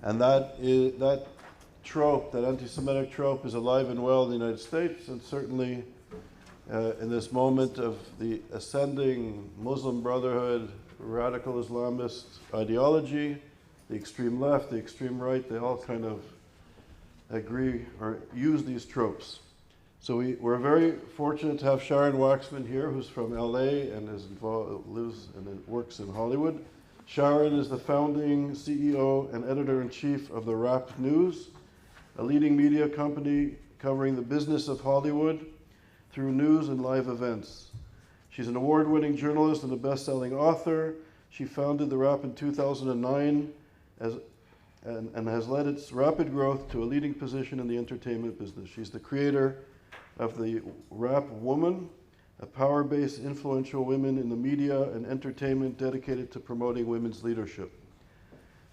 And that trope, that anti-Semitic trope, is alive and well in the United States, and certainly in this moment of the ascending Muslim Brotherhood, radical Islamist ideology, the extreme left, the extreme right, they all kind of agree or use these tropes. So we're very fortunate to have Sharon Waxman here, who's from LA and lives and works in Hollywood. Sharon is the founding CEO and editor-in-chief of the Rap News, a leading media company covering the business of Hollywood through news and live events. She's an award-winning journalist and a best-selling author. She founded the Rap in 2009 and has led its rapid growth to a leading position in the entertainment business. She's the creator of the Rap Woman, a power-based influential women in the media and entertainment dedicated to promoting women's leadership.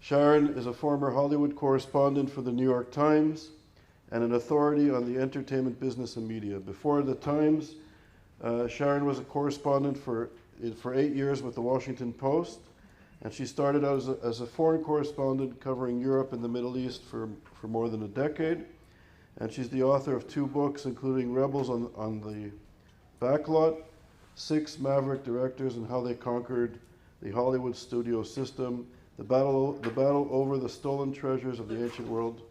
Sharon is a former Hollywood correspondent for the New York Times and an authority on the entertainment business and media. Before the Times, Sharon was a correspondent for 8 years with the Washington Post, and she started out as a foreign correspondent covering Europe and the Middle East for more than a decade. And she's the author of 2 books, including Rebels on the Backlot, 6 Maverick Directors and How They Conquered the Hollywood Studio System, the battle over the stolen treasures of the ancient world.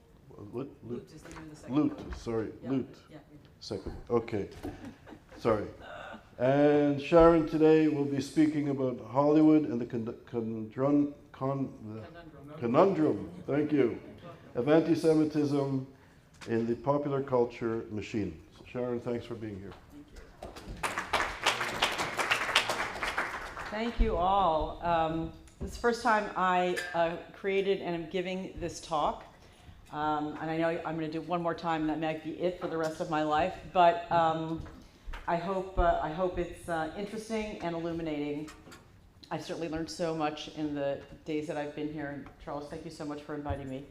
Loot is the name of the second book. Sorry, yeah, Loot. Yeah. Second, okay. Sorry. And Sharon today will be speaking about Hollywood and the conundrum, thank you, of anti-Semitism in the popular culture machine. So Sharon, thanks for being here. Thank you all. This is the first time I created and am giving this talk. And I know I'm going to do it one more time, and that might be it for the rest of my life. But I hope it's interesting and illuminating. I've certainly learned so much in the days that I've been here. And Charles, thank you so much for inviting me.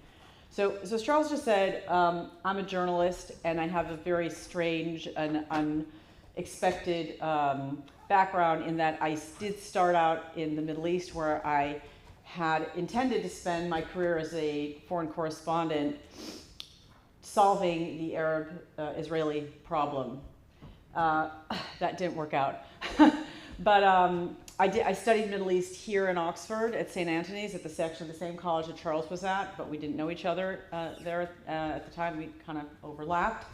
So as Charles just said, I'm a journalist, and I have a very strange and unexpected background in that I did start out in the Middle East, where I had intended to spend my career as a foreign correspondent solving the Arab-Israeli problem. That didn't work out. But I studied Middle East here in Oxford at St. Anthony's at the section of the same college that Charles was at, but we didn't know each other there at the time. We kind of overlapped.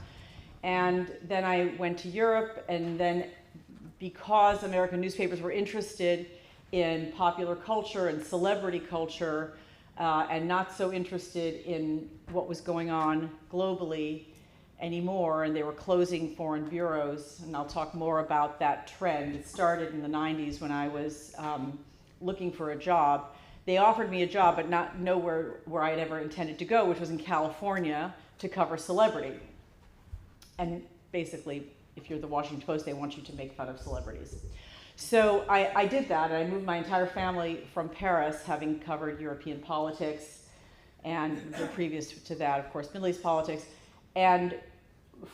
And then I went to Europe, and then because American newspapers were interested in popular culture and celebrity culture, and not so interested in what was going on globally anymore, and they were closing foreign bureaus, and I'll talk more about that trend. It started in the 90s when I was looking for a job. They offered me a job, but not nowhere where I had ever intended to go, which was in California to cover celebrity. And basically, if you're the Washington Post, they want you to make fun of celebrities. So I did that, and I moved my entire family from Paris, having covered European politics, and previous to that, of course, Middle East politics. And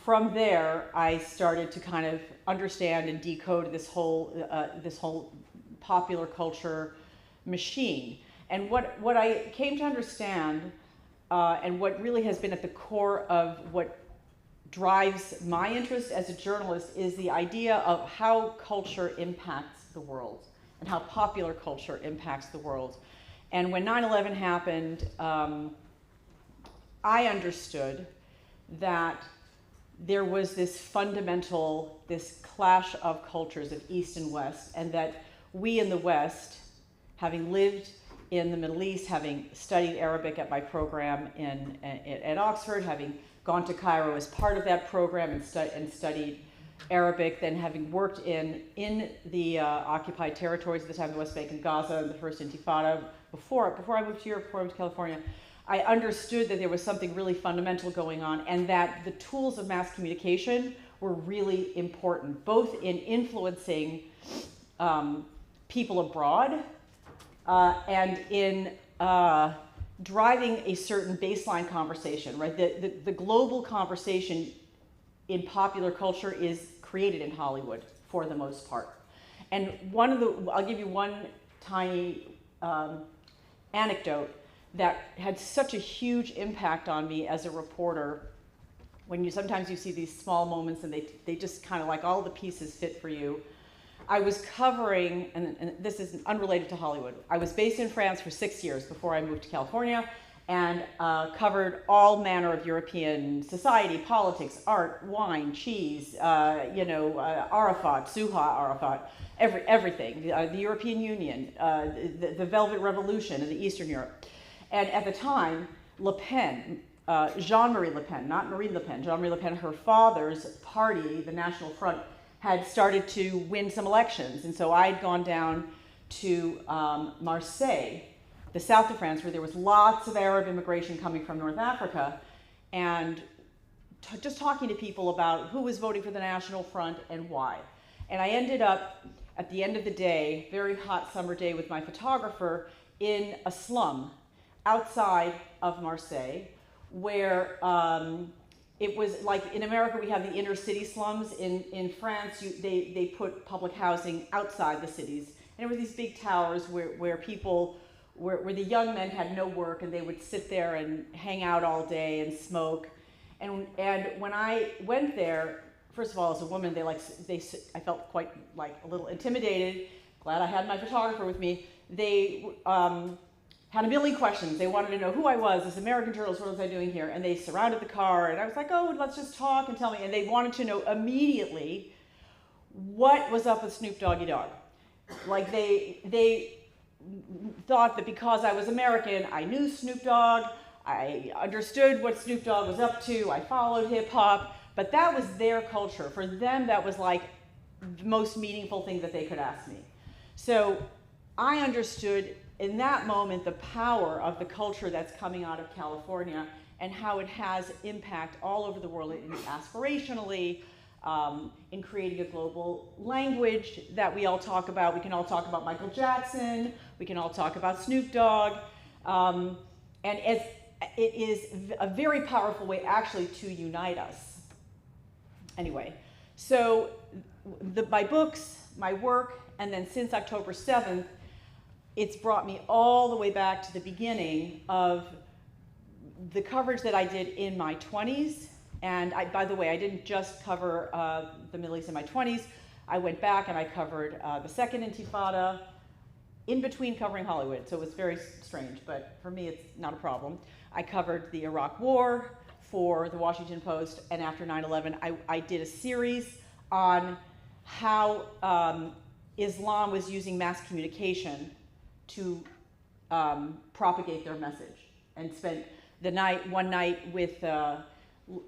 from there, I started to kind of understand and decode this whole popular culture machine. And what I came to understand, and what really has been at the core of what drives my interest as a journalist, is the idea of how culture impacts the world and how popular culture impacts the world. And when 9/11 happened, I understood that there was this clash of cultures of East and West, and that we in the West, having lived in the Middle East, having studied Arabic at my program at Oxford, having gone to Cairo as part of that program and studied Arabic, then having worked in the occupied territories at the time, the West Bank and Gaza, and the first Intifada, before I moved to Europe, before I moved to California, I understood that there was something really fundamental going on, and that the tools of mass communication were really important, both in influencing people abroad and in driving a certain baseline conversation, right? The global conversation in popular culture is created in Hollywood for the most part. And I'll give you one tiny anecdote. that had such a huge impact on me as a reporter. When sometimes you see these small moments and they just kind of like all the pieces fit for you. I was covering, and this is unrelated to Hollywood, I was based in France for 6 years before I moved to California, and covered all manner of European society, politics, art, wine, cheese, Arafat, Suha Arafat, everything, the European Union, the Velvet Revolution in the Eastern Europe. And at the time, Le Pen, Jean-Marie Le Pen, not Marine Le Pen, Jean-Marie Le Pen, her father's party, the National Front, had started to win some elections. And so I'd gone down to Marseille, the south of France, where there was lots of Arab immigration coming from North Africa, and just talking to people about who was voting for the National Front and why. And I ended up, at the end of the day, very hot summer day with my photographer, in a slum outside of Marseille, where it was like, in America we have the inner city slums. In France, they put public housing outside the cities. And it were these big towers where people, where the young men had no work, and they would sit there and hang out all day and smoke. And when I went there, first of all, as a woman, I felt quite like a little intimidated. Glad I had my photographer with me. They had a million questions. They wanted to know who I was, this American journalist, what was I doing here? And they surrounded the car, and I was like, oh, let's just talk and tell me. And they wanted to know immediately what was up with Snoop Doggy Dogg. Like they thought that because I was American, I knew Snoop Dogg, I understood what Snoop Dogg was up to, I followed hip hop, but that was their culture. For them, that was like the most meaningful thing that they could ask me. So I understood in that moment the power of the culture that's coming out of California and how it has impact all over the world aspirationally, in creating a global language that we all talk about. We can all talk about Michael Jackson, we can all talk about Snoop Dogg, and it is a very powerful way actually to unite us. Anyway, so my books, my work, and then since October 7th, it's brought me all the way back to the beginning of the coverage that I did in my 20s. And by the way, I didn't just cover the Middle East in my 20s. I went back and I covered the Second Intifada in between covering Hollywood. So it was very strange, but for me, it's not a problem. I covered the Iraq War for the Washington Post, and after 9/11, I did a series on how Islam was using mass communication to propagate their message, and spent one night with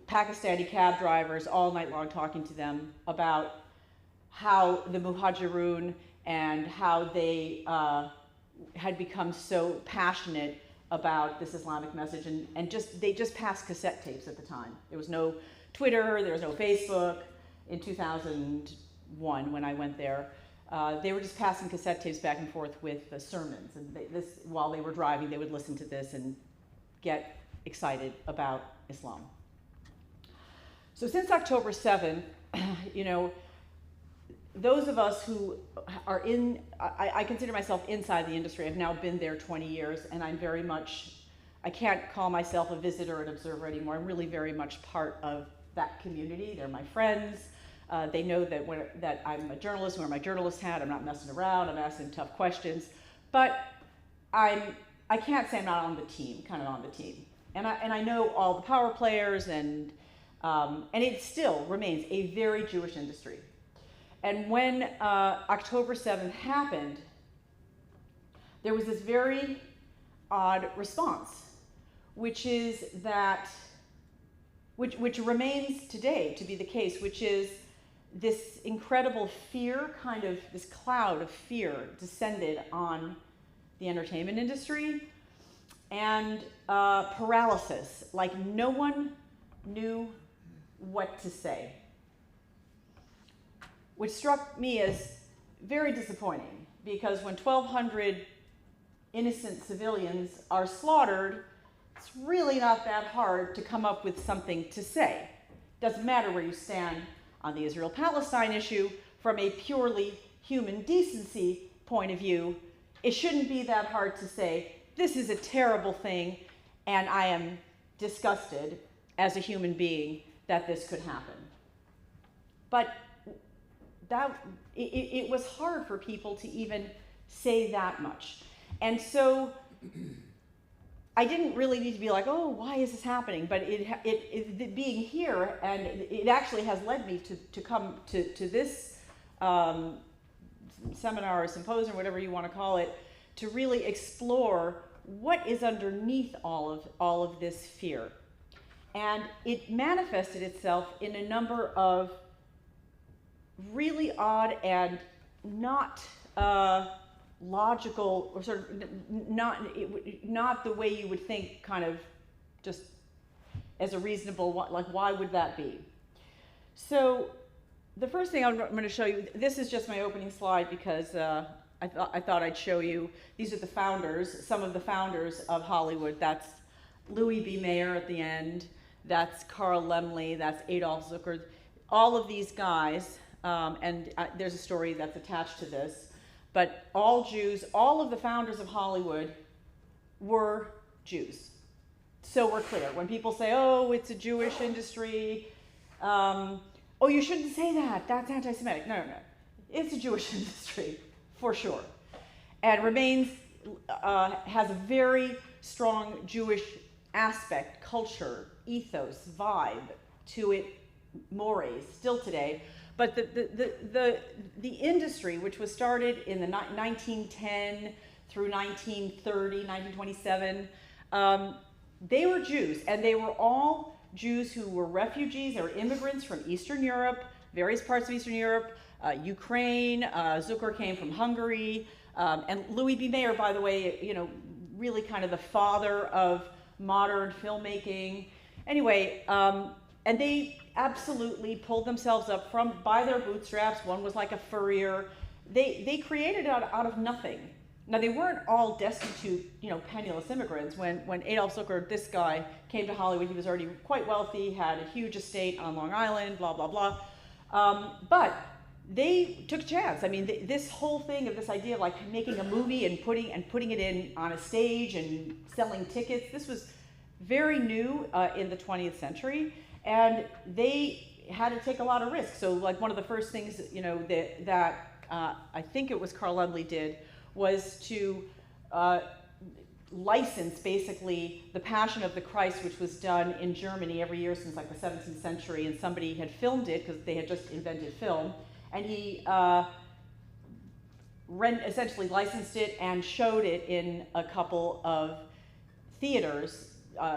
Pakistani cab drivers all night long talking to them about how the Muhajirun and how they had become so passionate about this Islamic message, and they just passed cassette tapes at the time. There was no Twitter, there was no Facebook. In 2001, when I went there, they were just passing cassette tapes back and forth with the sermons, and while they were driving, they would listen to this and get excited about Islam. So since October 7th, those of us who are I consider myself inside the industry. I've now been there 20 years, and I can't call myself a visitor and observer anymore. I'm really very much part of that community. They're my friends. They know that I'm a journalist, wear my journalist hat, I'm not messing around, I'm asking tough questions. But I can't say I'm not on the team, kind of on the team. And I know all the power players, and it still remains a very Jewish industry. And when October 7th happened, there was this very odd response, which remains today to be the case, which is this incredible fear, this cloud of fear descended on the entertainment industry, and paralysis, like no one knew what to say, which struck me as very disappointing, because when 1,200 innocent civilians are slaughtered, it's really not that hard to come up with something to say. Doesn't matter where you stand on the Israel-Palestine issue. From a purely human decency point of view, it shouldn't be that hard to say, this is a terrible thing, and I am disgusted as a human being that this could happen. But it was hard for people to even say that much. And so I didn't really need to be like, oh, why is this happening? But it being here, and it actually has led me to come to this seminar or symposium, whatever you want to call it, to really explore what is underneath all of this fear. And it manifested itself in a number of really odd and not logical, or sort of not the way you would think, kind of just as a reasonable, like, why would that be? So the first thing I'm going to show you, this is just my opening slide because I thought I'd show you, these are the founders, some of the founders of Hollywood. That's Louis B. Mayer at the end, that's Carl Laemmle, that's Adolf Zucker, all of these guys, and there's a story that's attached to this, but all Jews, all of the founders of Hollywood were Jews. So we're clear. When people say, oh, it's a Jewish industry, oh, you shouldn't say that, that's anti-Semitic. No. It's a Jewish industry, for sure. And remains, has a very strong Jewish aspect, culture, ethos, vibe to it, mores, still today. But the industry, which was started in the 1910 through 1930, 1927, they were Jews, and they were all Jews who were refugees or immigrants from Eastern Europe, various parts of Eastern Europe, Ukraine. Zucker came from Hungary, and Louis B. Mayer, by the way, really kind of the father of modern filmmaking. Anyway, and they absolutely pulled themselves up by their bootstraps. One was like a furrier. They created out of nothing. Now, they weren't all destitute, penniless immigrants. When Adolf Zucker, this guy, came to Hollywood, he was already quite wealthy, had a huge estate on Long Island, blah, blah, blah. But they took a chance. I mean, this whole thing of this idea of like making a movie and putting it in on a stage and selling tickets, this was very new in the 20th century. And they had to take a lot of risks. So like one of the first things, that I think it was Carl Laemmle did was to license basically The Passion of the Christ, which was done in Germany every year since like the 17th century, and somebody had filmed it because they had just invented film, and he essentially licensed it and showed it in a couple of theaters,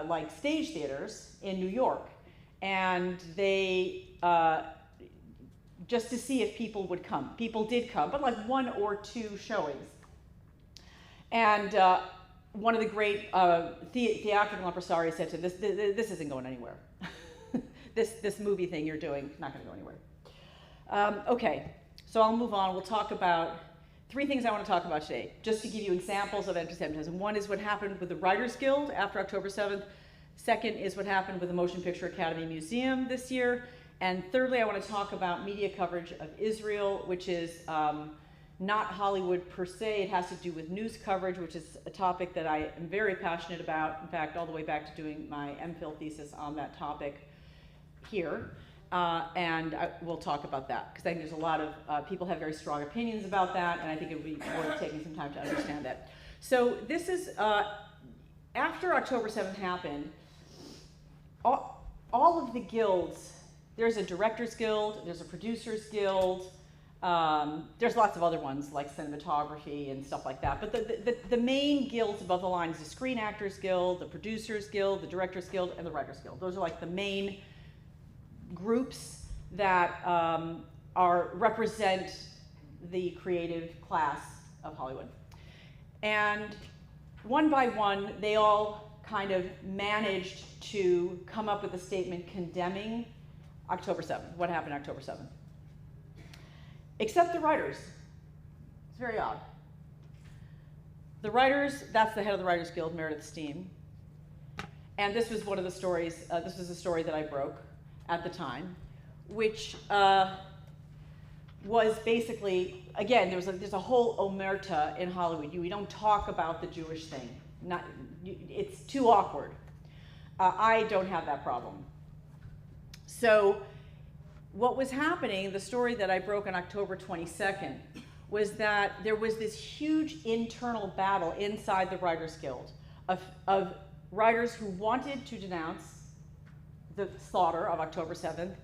like stage theaters in New York. And they, just to see if people would come. People did come, but like 1 or 2 showings. And one of the great theatrical impresarios said to him, this isn't going anywhere. this movie thing you're doing is not going to go anywhere. Okay, so I'll move on. We'll talk about 3 things I want to talk about today, just to give you examples of anti-Semitism. One is what happened with the Writers Guild after October 7th. Second is what happened with the Motion Picture Academy Museum this year. And thirdly, I want to talk about media coverage of Israel, which is not Hollywood per se. It has to do with news coverage, which is a topic that I am very passionate about. In fact, all the way back to doing my MPhil thesis on that topic here. And we'll talk about that, because I think there's a lot of people have very strong opinions about that, and I think it would be worth taking some time to understand that. So this is, after October 7th happened, all of the guilds, there's a directors guild, there's a producers guild, there's lots of other ones like cinematography and stuff like that, but the main guilds above the line is the Screen Actors Guild, the Producers Guild, the Directors Guild, and the Writers Guild. Those are like the main groups that represent the creative class of Hollywood. And one by one, they all kind of managed to come up with a statement condemning October 7th, what happened October 7th. Except the writers. It's very odd. The writers, that's the head of the Writers Guild, Meredith Steen. And this was one of the stories, this was a story that I broke at the time, which was basically, again, there's a whole omerta in Hollywood. We don't talk about the Jewish thing. it's too awkward. I don't have that problem. So what was happening, the story that I broke on October 22nd, was that there was this huge internal battle inside the Writers Guild of writers who wanted to denounce the slaughter of October 7th,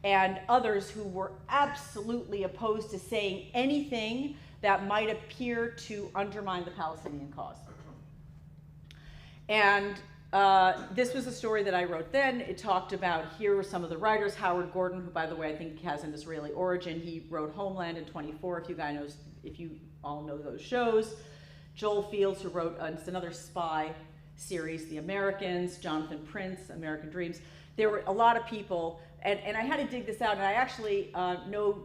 and others who were absolutely opposed to saying anything that might appear to undermine the Palestinian cause. And this was a story that I wrote then. It talked about, here were some of the writers. Howard Gordon, who, by the way, I think has an Israeli origin. He wrote Homeland in 24, if you all know those shows. Joel Fields, who wrote it's another spy series, The Americans. Jonathan Prince, American Dreams. There were a lot of people, and I had to dig this out, and I actually know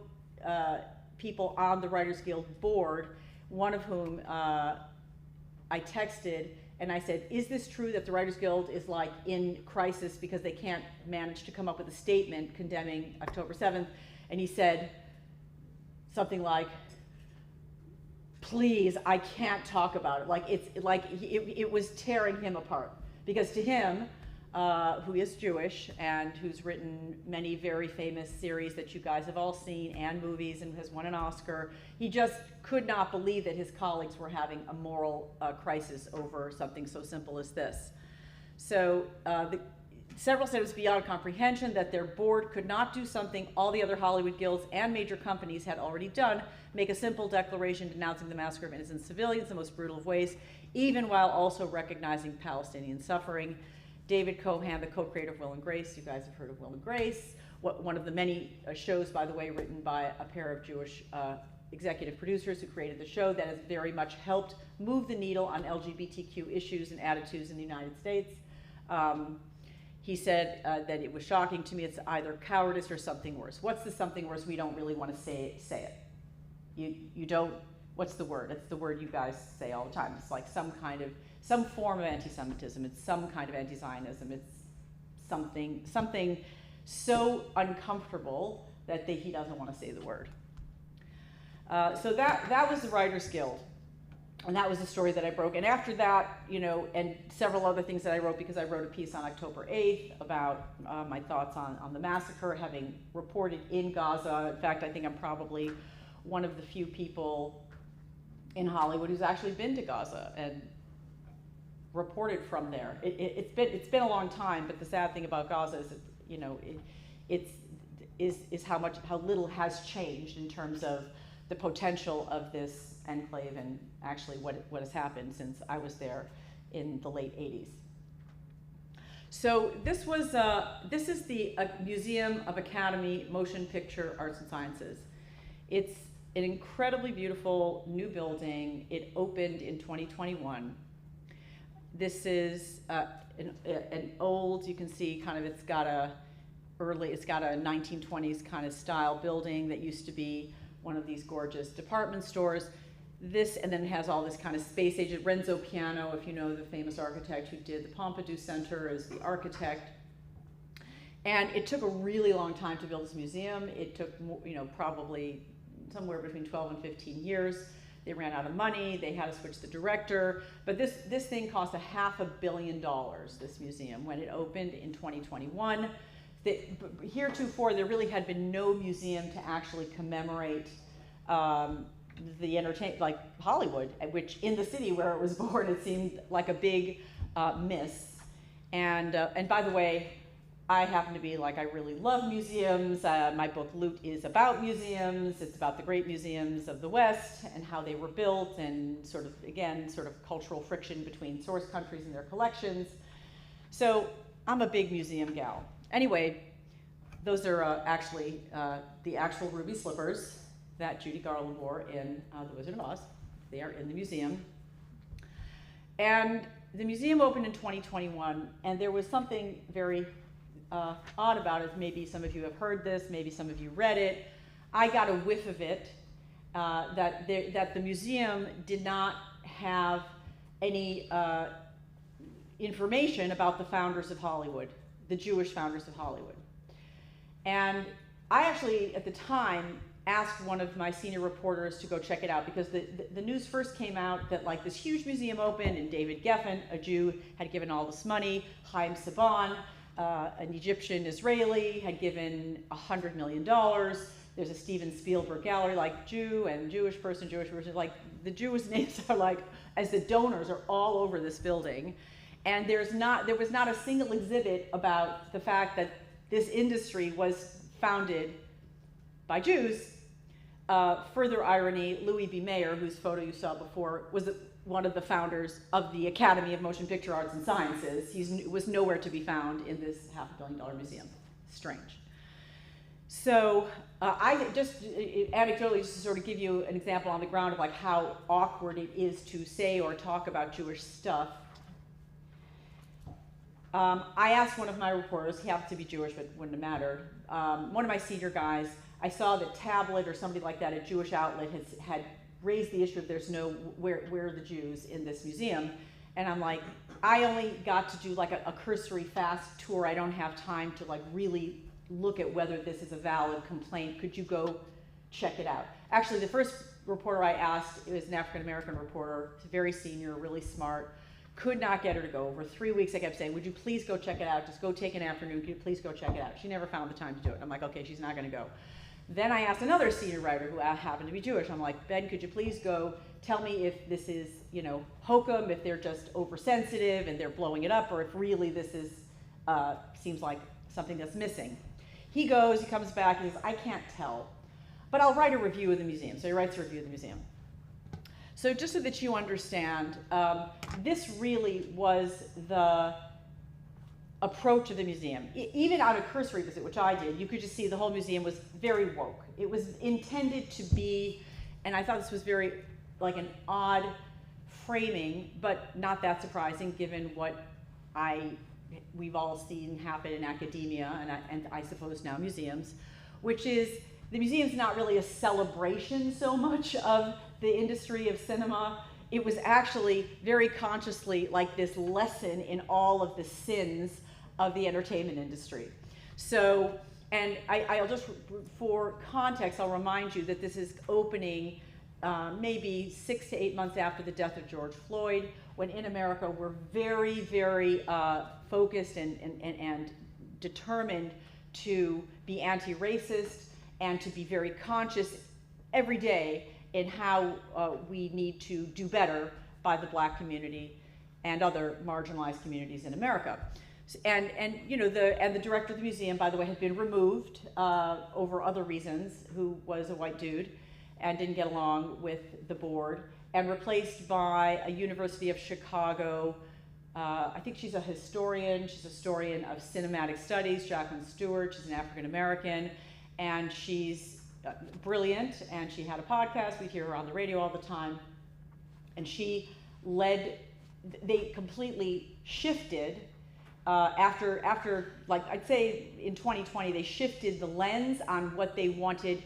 people on the Writers Guild board, one of whom I texted, and I said, is this true that the Writers Guild is like in crisis because they can't manage to come up with a statement condemning October 7th? And he said something like, please, I can't talk about it. Like it was tearing him apart, because to him, who is Jewish and who's written many very famous series that you guys have all seen and movies and has won an Oscar, he just could not believe that his colleagues were having a moral crisis over something so simple as this. So several said it was beyond comprehension that their board could not do something all the other Hollywood guilds and major companies had already done, make a simple declaration denouncing the massacre of innocent civilians in the most brutal of ways, even while also recognizing Palestinian suffering. David Cohan, the co-creator of Will and Grace, you guys have heard of Will and Grace, one of the many shows, by the way, written by a pair of Jewish executive producers who created the show, that has very much helped move the needle on LGBTQ issues and attitudes in the United States. He said that it was shocking to me. It's either cowardice or something worse. What's the something worse? We don't really want to say it. You don't, what's the word? It's the word you guys say all the time. It's like some form of anti-Semitism. It's some kind of anti-Zionism. It's something so uncomfortable that he doesn't want to say the word. So that was the Writers Guild. And that was the story that I broke. And after that, and several other things that I wrote, because I wrote a piece on October 8th about my thoughts on the massacre, having reported in Gaza. In fact, I think I'm probably one of the few people in Hollywood who's actually been to Gaza and reported from there. It's been a long time, but the sad thing about Gaza is that, how little has changed in terms of the potential of this enclave and actually what has happened since I was there in the late 80s. So this is the Museum of Academy Motion Picture Arts and Sciences. It's an incredibly beautiful new building. It opened in 2021. This is an old, you can see kind of, it's got a 1920s kind of style building that used to be one of these gorgeous department stores. This, and then it has all this kind of space age. Renzo Piano, if you know, the famous architect who did the Pompidou Center, is the architect. And it took a really long time to build this museum. It took, probably somewhere between 12 and 15 years. They ran out of money. They had to switch the director. But this thing cost $500 million, this museum, when it opened in 2021. Heretofore, there really had been no museum to actually commemorate the entertainment, like Hollywood, which in the city where it was born, it seemed like a big miss. And by the way, I happen to be like, I really love museums. My book, Loot, is about museums. It's about the great museums of the West and how they were built, and sort of cultural friction between source countries and their collections. So I'm a big museum gal. Anyway, those are actually the actual ruby slippers that Judy Garland wore in The Wizard of Oz. They are in the museum. And the museum opened in 2021, and there was something very odd about it. Maybe some of you have heard this, maybe some of you read it. I got a whiff of it, that the museum did not have any information about the founders of Hollywood, the Jewish founders of Hollywood. And I actually, at the time, asked one of my senior reporters to go check it out, because the news first came out that like this huge museum opened, and David Geffen, a Jew, had given all this money. Chaim Saban, an Egyptian Israeli, had given $100 million. There's a Steven Spielberg gallery, like Jew and Jewish person, like the Jewish names are like, as the donors are all over this building. And there was not a single exhibit about the fact that this industry was founded by Jews. Further irony, Louis B. Mayer, whose photo you saw before, was one of the founders of the Academy of Motion Picture Arts and Sciences. He was nowhere to be found in this $500 million museum. Strange. So I just anecdotally, just to sort of give you an example on the ground of like how awkward it is to say or talk about Jewish stuff. I asked one of my reporters, he happens to be Jewish, but wouldn't have mattered, one of my senior guys, I saw that Tablet or somebody like that, a Jewish outlet, had raised the issue of there's no, where are the Jews in this museum? And I'm like, I only got to do like a cursory fast tour. I don't have time to like really look at whether this is a valid complaint. Could you go check it out? Actually, the first reporter I asked, it was an African-American reporter, very senior, really smart, could not get her to go. Over 3 weeks I kept saying, would you please go check it out? Just go take an afternoon, could you please go check it out? She never found the time to do it. I'm like, okay, she's not gonna go. Then I asked another senior writer who happened to be Jewish. I'm like, Ben, could you please go tell me if this is, hokum, if they're just oversensitive and they're blowing it up, or if really this is, seems like something that's missing. He goes, he comes back, and he says, I can't tell, but I'll write a review of the museum. So he writes a review of the museum. So just so that you understand, this really was the approach of the museum. Even on a cursory visit, which I did, you could just see the whole museum was very woke. It was intended to be, and I thought this was very like an odd framing, but not that surprising given what we've all seen happen in academia and I suppose now museums, which is the museum's not really a celebration so much of the industry of cinema. It was actually very consciously like this lesson in all of the sins of the entertainment industry. So, and I'll just, for context, I'll remind you that this is opening maybe 6 to 8 months after the death of George Floyd, when in America we're very, very focused and determined to be anti-racist and to be very conscious every day in how we need to do better by the Black community and other marginalized communities in America. And the director of the museum, by the way, had been removed over other reasons, who was a white dude and didn't get along with the board, and replaced by a University of Chicago, I think she's a historian of cinematic studies, Jacqueline Stewart. She's an African American, and she's brilliant, and she had a podcast. We'd hear her on the radio all the time, and they completely shifted after like I'd say in 2020, they shifted the lens on what they wanted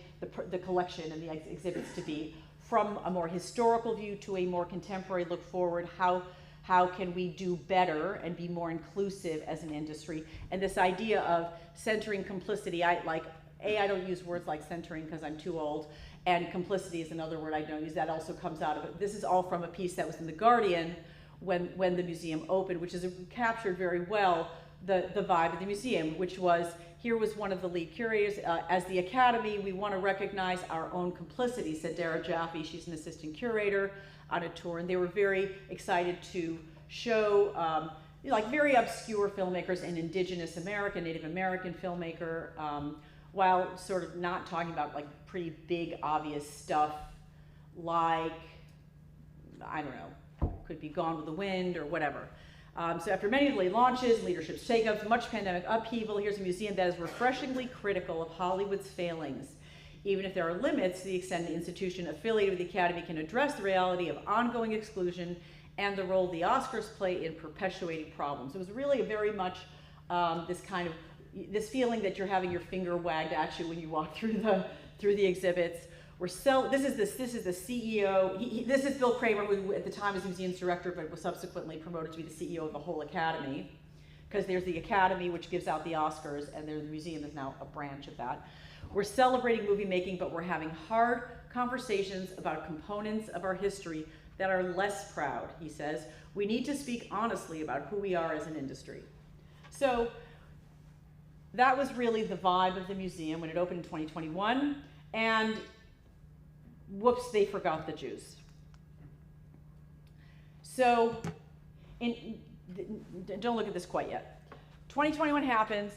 the collection and the exhibits to be, from a more historical view to a more contemporary look forward. How can we do better and be more inclusive as an industry? And this idea of centering complicity, I don't use words like centering because I'm too old, and complicity is another word I don't use. That also comes out of it. This is all from a piece that was in The Guardian when the museum opened, which is captured very well the vibe of the museum, which was, here was one of the lead curators, as the Academy, we want to recognize our own complicity, said Dara Jaffe. She's an assistant curator on a tour, and they were very excited to show like very obscure filmmakers, an indigenous American, Native American filmmaker, while sort of not talking about like pretty big, obvious stuff like, I don't know, could be Gone with the Wind or whatever. So after many delayed launches, leadership shakeups, much pandemic upheaval, here's a museum that is refreshingly critical of Hollywood's failings. Even if there are limits to the extent the institution affiliated with the Academy can address the reality of ongoing exclusion and the role the Oscars play in perpetuating problems. It was really very much this feeling that you're having your finger wagged at you when you walk through the exhibits. This is the CEO. This is Bill Kramer, who at the time was the museum's director, but was subsequently promoted to be the CEO of the whole Academy. because there's the Academy, which gives out the Oscars, and the museum is now a branch of that. We're celebrating movie making, but we're having hard conversations about components of our history that are less proud, he says. We need to speak honestly about who we are as an industry. So that was really the vibe of the museum when it opened in 2021, and whoops, they forgot the Jews. So, don't look at this quite yet. 2021 happens,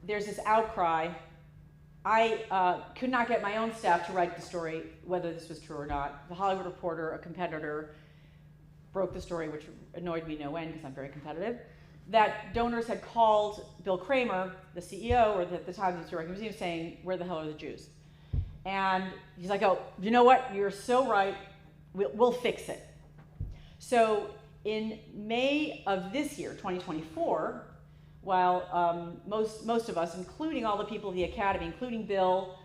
there's this outcry. I could not get my own staff to write the story, whether this was true or not. The Hollywood Reporter, a competitor, broke the story, which annoyed me no end because I'm very competitive, that donors had called Bill Kramer, the CEO, or at the time he was directing the museum, saying, where the hell are the Jews? And he's like, oh, you know what? You're so right. We'll fix it. So in May of this year, 2024, while most of us, including all the people of the Academy, including Bill,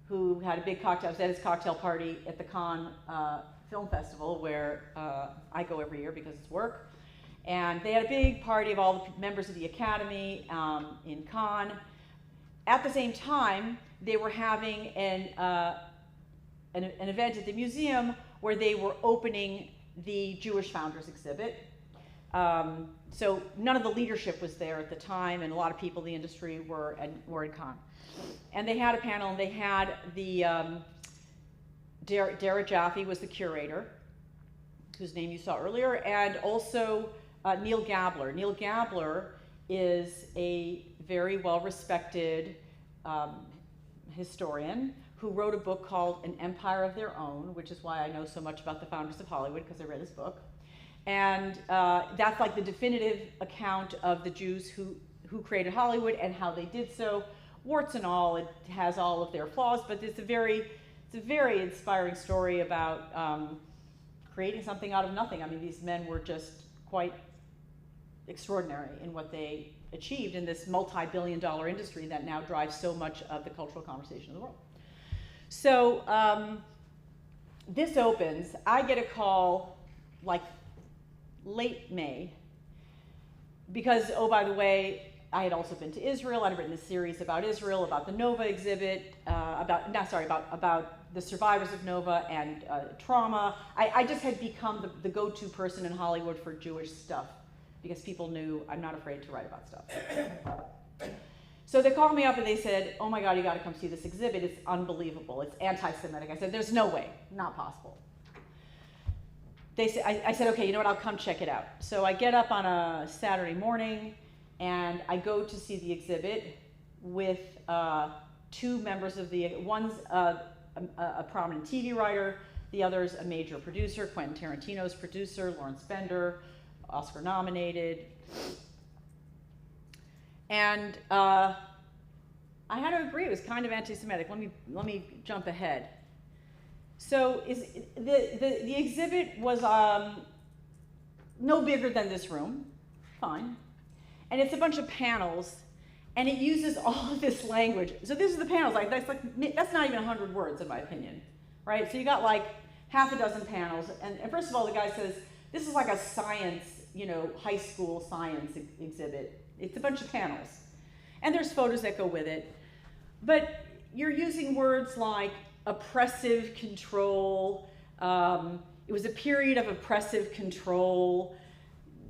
who had a big cocktail, was at his cocktail party at the Cannes Film Festival, where I go every year because it's work. And they had a big party of all the members of the Academy in Cannes. At the same time, they were having an event at the museum where they were opening the Jewish Founders exhibit. So none of the leadership was there at the time, and a lot of people in the industry were in Cannes. And they had a panel, and they had the Dara Jaffe was the curator, whose name you saw earlier, and also Neil Gabler. Neil Gabler is a very well-respected historian who wrote a book called An Empire of Their Own, which is why I know so much about the founders of Hollywood, because I read his book. And that's like the definitive account of the Jews who created Hollywood and how they did so. Warts and all, it has all of their flaws, but it's a very inspiring story about creating something out of nothing. I mean, these men were just quite extraordinary in what they achieved in this multi-billion-dollar industry that now drives so much of the cultural conversation in the world. So this opens. I get a call like late May because, oh, by the way, I had also been to Israel. I'd written a series about Israel, about the Nova exhibit, about the survivors of Nova and trauma. I just had become the go-to person in Hollywood for Jewish stuff because people knew I'm not afraid to write about stuff. So they called me up and they said, oh my God, you gotta come see this exhibit. It's unbelievable. It's anti-Semitic. I said, there's no way, not possible. I said, okay, you know what, I'll come check it out. So I get up on a Saturday morning and I go to see the exhibit with two members of one's a prominent TV writer, the other's a major producer, Quentin Tarantino's producer, Lawrence Bender, Oscar nominated. And I had to agree, it was kind of anti-Semitic. Let me jump ahead. So the exhibit was no bigger than this room, fine. And it's a bunch of panels, and it uses all of this language. So this is the panels, that's not even 100 words in my opinion, right? So you got like half a dozen panels, and first of all, the guy says, this is like a science, high school science exhibit. It's a bunch of panels. And there's photos that go with it. But you're using words like oppressive control. It was a period of oppressive control.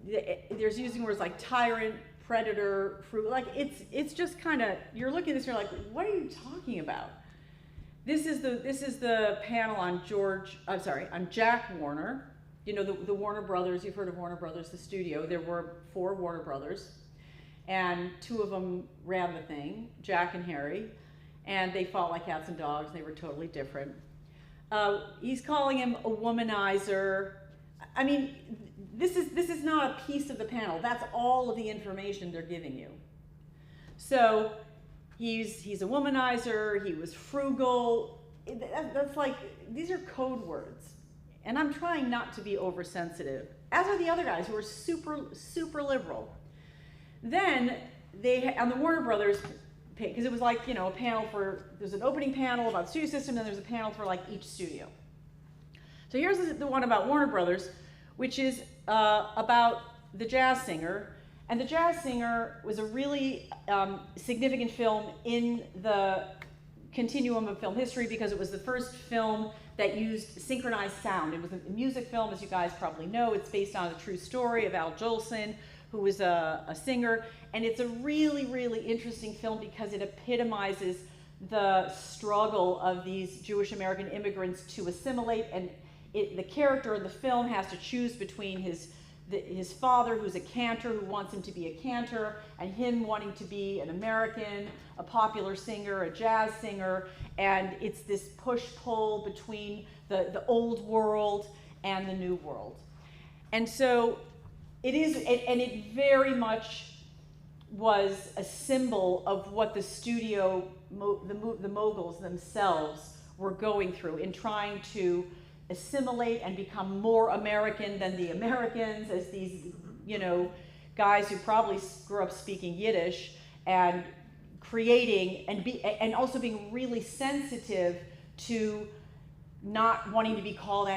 There's using words like tyrant, predator, like it's just kind of, you're looking at this and you're like, what are you talking about? This is the panel on on Jack Warner. The Warner Brothers, you've heard of Warner Brothers, the studio. There were 4 Warner Brothers, and 2 of them ran the thing, Jack and Harry, and they fought like cats and dogs. They were totally different. He's calling him a womanizer. I mean, this is not a piece of the panel. That's all of the information they're giving you. So he's a womanizer. He was frugal. That's like, these are code words. And I'm trying not to be oversensitive, as are the other guys who are super, super liberal. Then on the Warner Brothers, because it was like, a panel there's an opening panel about the studio system, and there's a panel for like each studio. So here's the one about Warner Brothers, which is about the jazz singer. And The Jazz Singer was a really significant film in the continuum of film history because it was the first film that used synchronized sound. It was a music film, as you guys probably know. It's based on a true story of Al Jolson, who was a singer. And it's a really, really interesting film because it epitomizes the struggle of these Jewish American immigrants to assimilate. And the character in the film has to choose between his father, who's a cantor, who wants him to be a cantor, and him wanting to be an American, a popular singer, a jazz singer. And it's this push-pull between the old world and the new world. And so it is, and it very much was a symbol of what the studio, the moguls themselves were going through in trying to assimilate and become more American than the Americans, as these, guys who probably grew up speaking Yiddish and creating and also being really sensitive to not wanting to be called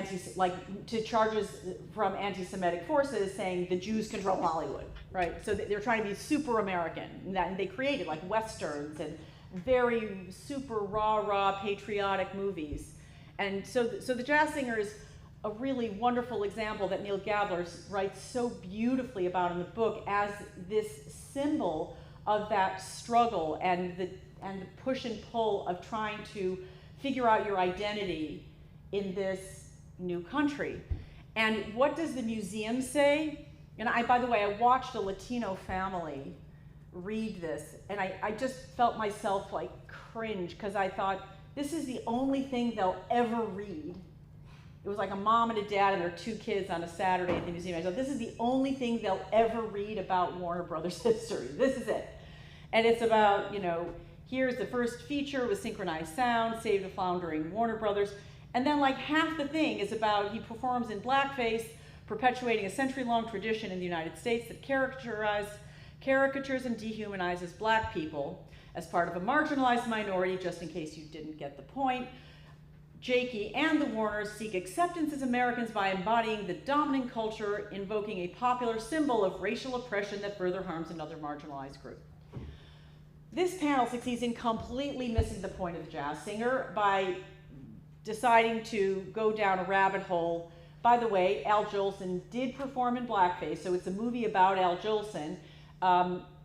to charges from anti-Semitic forces saying the Jews control Hollywood, right? So they're trying to be super American, and they created like westerns and very super rah patriotic movies. And so The Jazz Singer is a really wonderful example that Neil Gabler writes so beautifully about in the book as this symbol of that struggle and the push and pull of trying to figure out your identity in this new country. And what does the museum say? And by the way, I watched a Latino family read this, and I just felt myself like cringe, because I thought, this is the only thing they'll ever read. It was like a mom and a dad and their 2 kids on a Saturday at the museum. I thought, this is the only thing they'll ever read about Warner Brothers history. This is it. And it's about, here's the first feature with synchronized sound, Save the Floundering Warner Brothers. And then like half the thing is about, he performs in blackface, perpetuating a century-long tradition in the United States that caricatures and dehumanizes black people as part of a marginalized minority. Just in case you didn't get the point, Jakey and the Warners seek acceptance as Americans by embodying the dominant culture, invoking a popular symbol of racial oppression that further harms another marginalized group. This panel succeeds in completely missing the point of The Jazz Singer by deciding to go down a rabbit hole. By the way, Al Jolson did perform in blackface, so it's a movie about Al Jolson.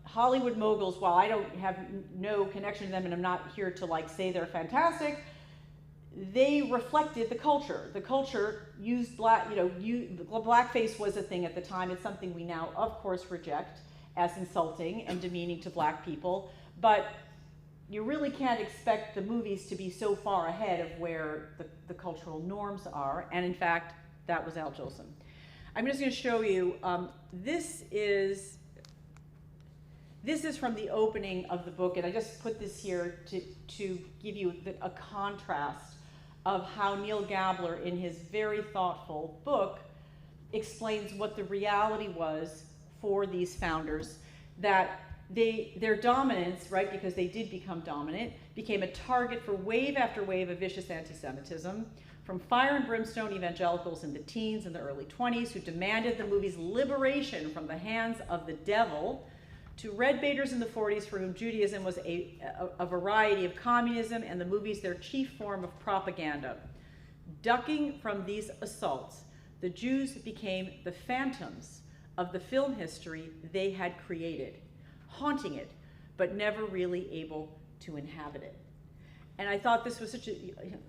Hollywood moguls, while I don't have no connection to them and I'm not here to say they're fantastic, they reflected the culture. The culture used blackface was a thing at the time. It's something we now, of course, reject as insulting and demeaning to black people, but you really can't expect the movies to be so far ahead of where the cultural norms are, and in fact, that was Al Jolson. I'm just going to show you, this is from the opening of the book, and I just put this here to give you a contrast of how Neil Gabler, in his very thoughtful book, explains what the reality was for these founders, that their dominance, right, because they did become dominant, became a target for wave after wave of vicious anti-Semitism, from fire and brimstone evangelicals in the teens and the early 20s who demanded the movie's liberation from the hands of the devil, to red baiters in the 40s for whom Judaism was a variety of communism and the movies their chief form of propaganda. Ducking from these assaults, the Jews became the phantoms of the film history they had created, haunting it, but never really able to inhabit it. And I thought this was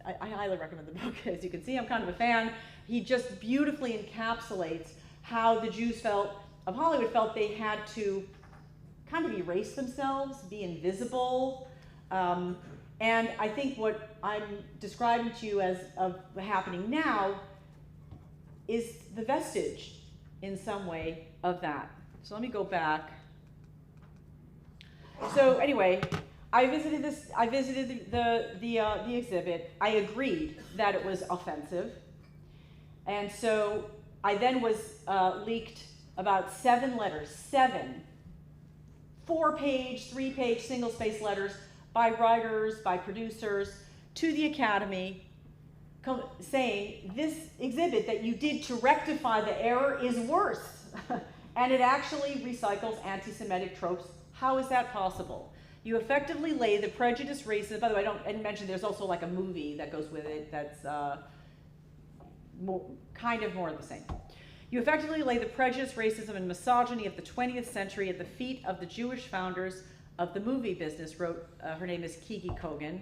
I highly recommend the book. As you can see, I'm kind of a fan. He just beautifully encapsulates how the Jews of Hollywood felt they had to kind of erase themselves, be invisible. And I think what I'm describing to you as of happening now is the vestige in some way of that. So let me go back. So anyway, I visited the exhibit. I agreed that it was offensive. And so I then was leaked about 7 letters, 7 4-page, 3-page, single-space letters by writers, by producers, to the Academy, saying this exhibit that you did to rectify the error is worse. And it actually recycles anti-Semitic tropes. How is that possible? You effectively lay the prejudice, racism, by the way, I didn't mention there's also like a movie that goes with it that's kind of more of the same. You effectively lay the prejudice, racism, and misogyny of the 20th century at the feet of the Jewish founders of the movie business, wrote, her name is Kiki Kogan.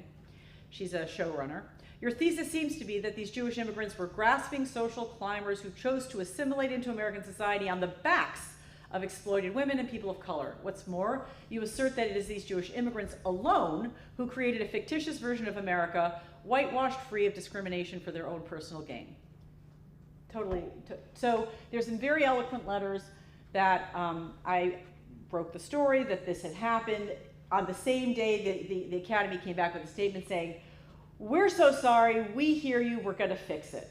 She's a showrunner. Your thesis seems to be that these Jewish immigrants were grasping social climbers who chose to assimilate into American society on the backs of exploited women and people of color. What's more, you assert that it is these Jewish immigrants alone who created a fictitious version of America, whitewashed, free of discrimination for their own personal gain. Totally. So there's some very eloquent letters that I broke the story that this had happened. On the same day, the Academy came back with a statement saying, "We're so sorry, we hear you, we're gonna fix it."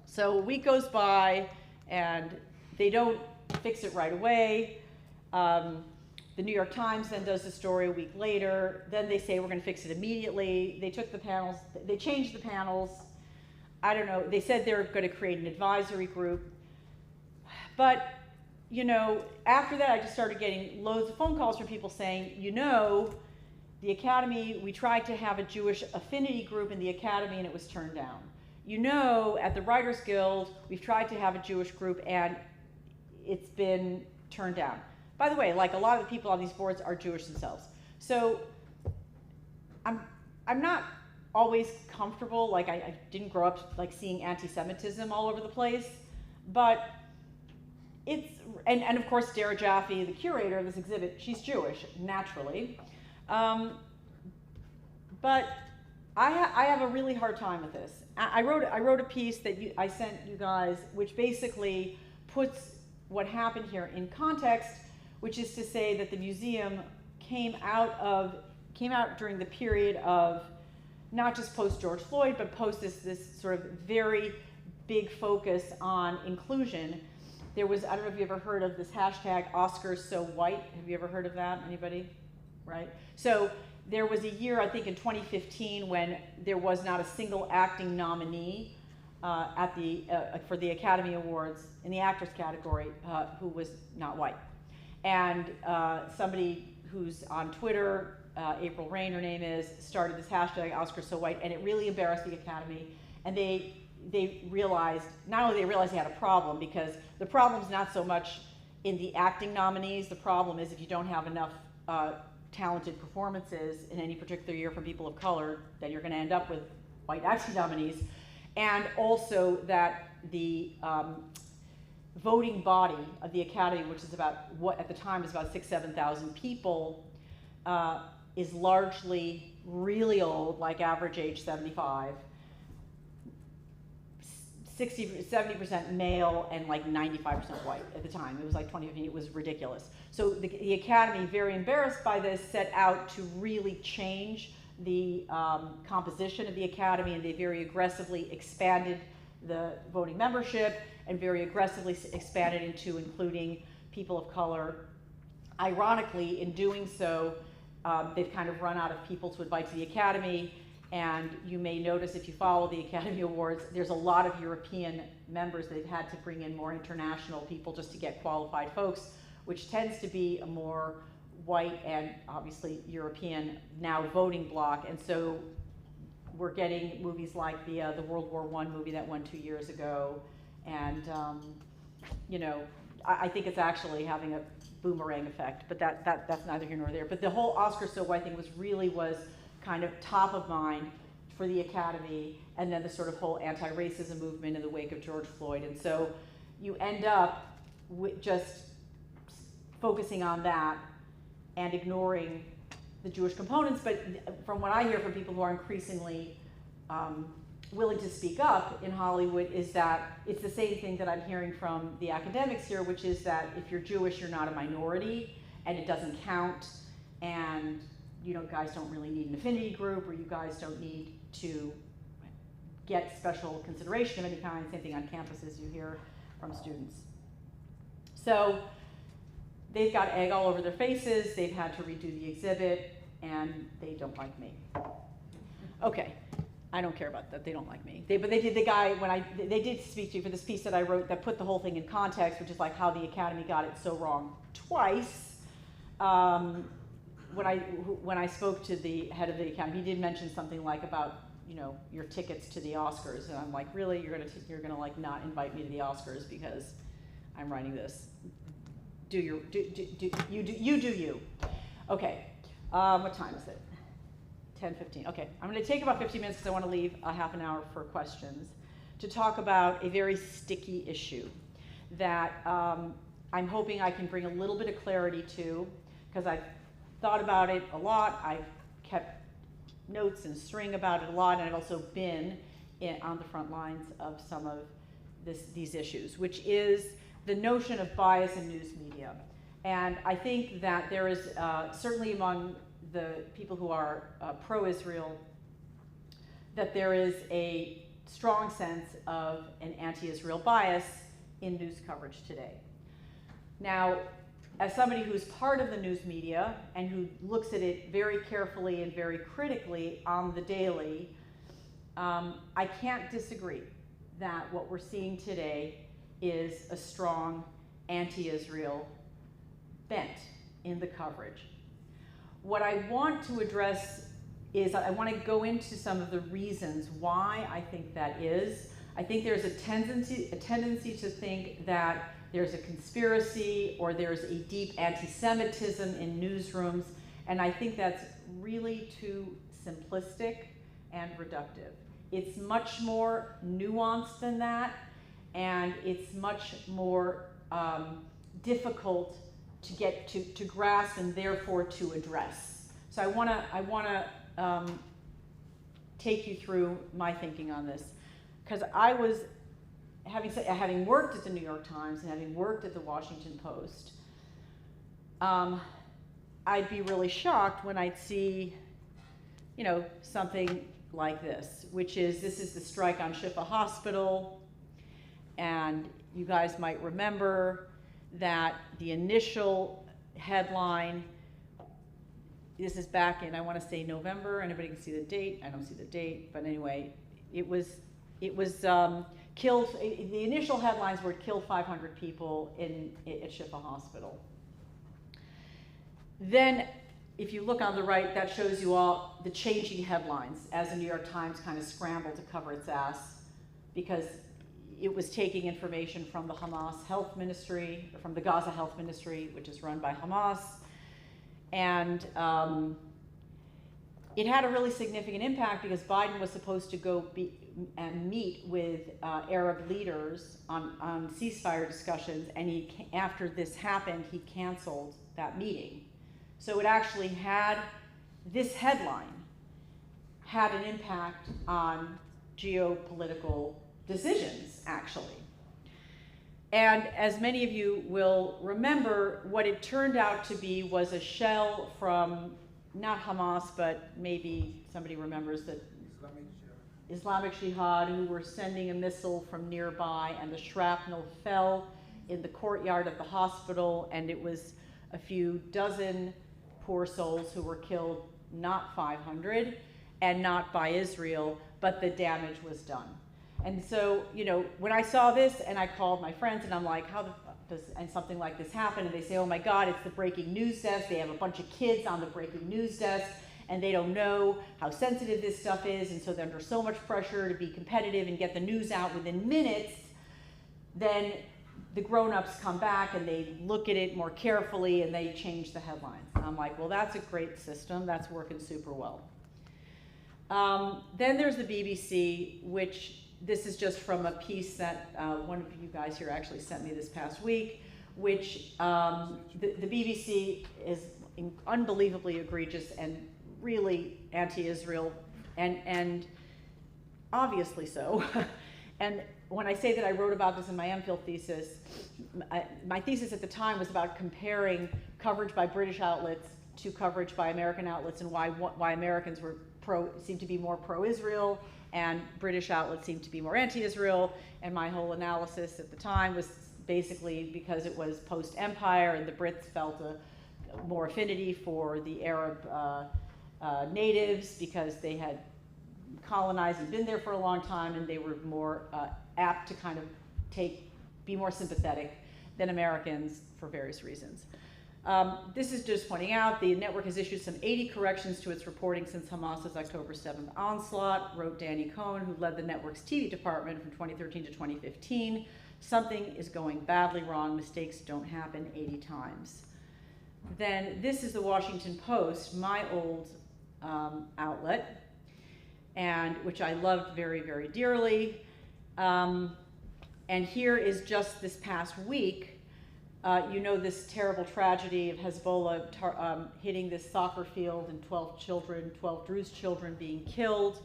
So a week goes by and they don't fix it right away. The New York Times then does the story a week later. Then they say we're gonna fix it immediately. They took the panels, they changed the panels. I don't know, they said they're gonna create an advisory group. But, you know, after that I just started getting loads of phone calls from people saying, you know, the Academy, we tried to have a Jewish affinity group in the Academy and it was turned down. You know, at the Writers Guild, we've tried to have a Jewish group and it's been turned down. By the way, like a lot of the people on these boards are Jewish themselves. So I'm not always comfortable, like I didn't grow up like seeing anti-Semitism all over the place, but it's, and of course Dara Jaffe, the curator of this exhibit, she's Jewish, naturally. But I have a really hard time with this. I wrote a piece that I sent you guys, which basically puts what happened here in context, which is to say that the museum came out during the period of not just post George Floyd, but post this sort of very big focus on inclusion. There was, I don't know if you ever heard of this hashtag Oscars So White. Have you ever heard of that? Anybody? Right? So there was a year, I think in 2015, when there was not a single acting nominee for the Academy Awards in the actors category who was not white. And somebody who's on Twitter, April Rain, her name is, started this hashtag Oscars So White, and it really embarrassed the Academy. And they realized, not only they realized they had a problem, because the problem's not so much in the acting nominees, the problem is if you don't have enough talented performances in any particular year from people of color, then you're going to end up with white acting nominees. And also that the voting body of the Academy, which is about, what at the time was about 6,000 to 7,000 people, is largely really old, like average age 75, 70% male and like 95% white at the time. It was like 2015, it was ridiculous. So the Academy, very embarrassed by this, set out to really change the composition of the Academy, and they very aggressively expanded the voting membership and very aggressively expanded into including people of color. Ironically, in doing so, they've kind of run out of people to invite to the Academy. And you may notice if you follow the Academy Awards, there's a lot of European members. They've had to bring in more international people just to get qualified folks, which tends to be a more white and obviously European now voting bloc. And so we're getting movies like the World War I movie that won 2 years ago. And, you know, I think it's actually having a boomerang effect, but that's neither here nor there. But the whole Oscars So White thing was kind of top of mind for the Academy, and then the sort of whole anti-racism movement in the wake of George Floyd. And so you end up with just focusing on that and ignoring the Jewish components. But from what I hear from people who are increasingly willing to speak up in Hollywood is that it's the same thing that I'm hearing from the academics here, which is that if you're Jewish, you're not a minority, and it doesn't count, and you know, guys don't really need an affinity group, or you guys don't need to get special consideration of any kind. Same thing on campuses you hear from students. So they've got egg all over their faces, they've had to redo the exhibit, and they don't like me. Okay, I don't care about that. They don't like me. But they did. The guy they did speak to you for this piece that I wrote that put the whole thing in context, which is like how the Academy got it so wrong twice. When I spoke to the head of the Academy, he did mention something like about your tickets to the Oscars, and I'm like, really, you're gonna like not invite me to the Oscars because I'm writing this. You do you. Okay. What time is it? 10:15. Okay, I'm going to take about 15 minutes because I want to leave a half an hour for questions to talk about a very sticky issue that I'm hoping I can bring a little bit of clarity to, because I've thought about it a lot. I've kept notes and string about it a lot, and I've also been on the front lines of some of these issues, which is the notion of bias in news media. And I think that there is certainly among the people who are pro-Israel, that there is a strong sense of an anti-Israel bias in news coverage today. Now, as somebody who's part of the news media and who looks at it very carefully and very critically on the daily, I can't disagree that what we're seeing today is a strong anti-Israel bent in the coverage. What I want to address is I want to go into some of the reasons why I think that is. I think there's a tendency to think that there's a conspiracy or there's a deep anti-Semitism in newsrooms, and I think that's really too simplistic and reductive. It's much more nuanced than that, and it's much more difficult to get to grasp and therefore to address. So I want to take you through my thinking on this, because I was having worked at the New York Times and having worked at the Washington Post. I'd be really shocked when I'd see, something like this, which is this is the strike on Shifa Hospital, and you guys might remember that the initial headline, this is back in, I want to say November. Anybody can see the date? I don't see the date, but anyway, it was killed. The initial headlines were killed 500 people at Shifa Hospital. Then, if you look on the right, that shows you all the changing headlines as the New York Times kind of scrambled to cover its ass, because it was taking information from the Hamas Health Ministry, or from the Gaza Health Ministry, which is run by Hamas. And it had a really significant impact because Biden was supposed to go and meet with Arab leaders on ceasefire discussions, and after this happened, he canceled that meeting. So it actually had, this headline had an impact on geopolitical decisions, actually. And as many of you will remember, what it turned out to be was a shell from, not Hamas, but maybe somebody remembers that Islamic Jihad, who were sending a missile from nearby, and the shrapnel fell in the courtyard of the hospital, and it was a few dozen poor souls who were killed, not 500, and not by Israel, but the damage was done. And so, when I saw this, and I called my friends, and I'm like, how the fuck does something like this happen? And they say, oh my God, it's the breaking news desk. They have a bunch of kids on the breaking news desk, and they don't know how sensitive this stuff is, and so they're under so much pressure to be competitive and get the news out within minutes. Then the grown-ups come back and they look at it more carefully and they change the headlines. And I'm like, well, that's a great system. That's working super well. Then there's the BBC, which this is just from a piece that one of you guys here actually sent me this past week, which the BBC is unbelievably egregious and really anti-Israel, and obviously so. And when I say that I wrote about this in my MPhil thesis, my thesis at the time was about comparing coverage by British outlets to coverage by American outlets, and why Americans were seemed to be more pro-Israel and British outlets seemed to be more anti-Israel. And my whole analysis at the time was basically because it was post-empire and the Brits felt a more affinity for the Arab natives because they had colonized and been there for a long time, and they were more apt to kind of be more sympathetic than Americans for various reasons. This is just pointing out the network has issued some 80 corrections to its reporting since Hamas's October 7th onslaught, wrote Danny Cohen, who led the network's TV department from 2013 to 2015. Something is going badly wrong. Mistakes don't happen 80 times. Then this is the Washington Post, my old outlet, and which I loved very, very dearly. And here is just this past week, you know, this terrible tragedy of Hezbollah hitting this soccer field and 12 Druze children being killed.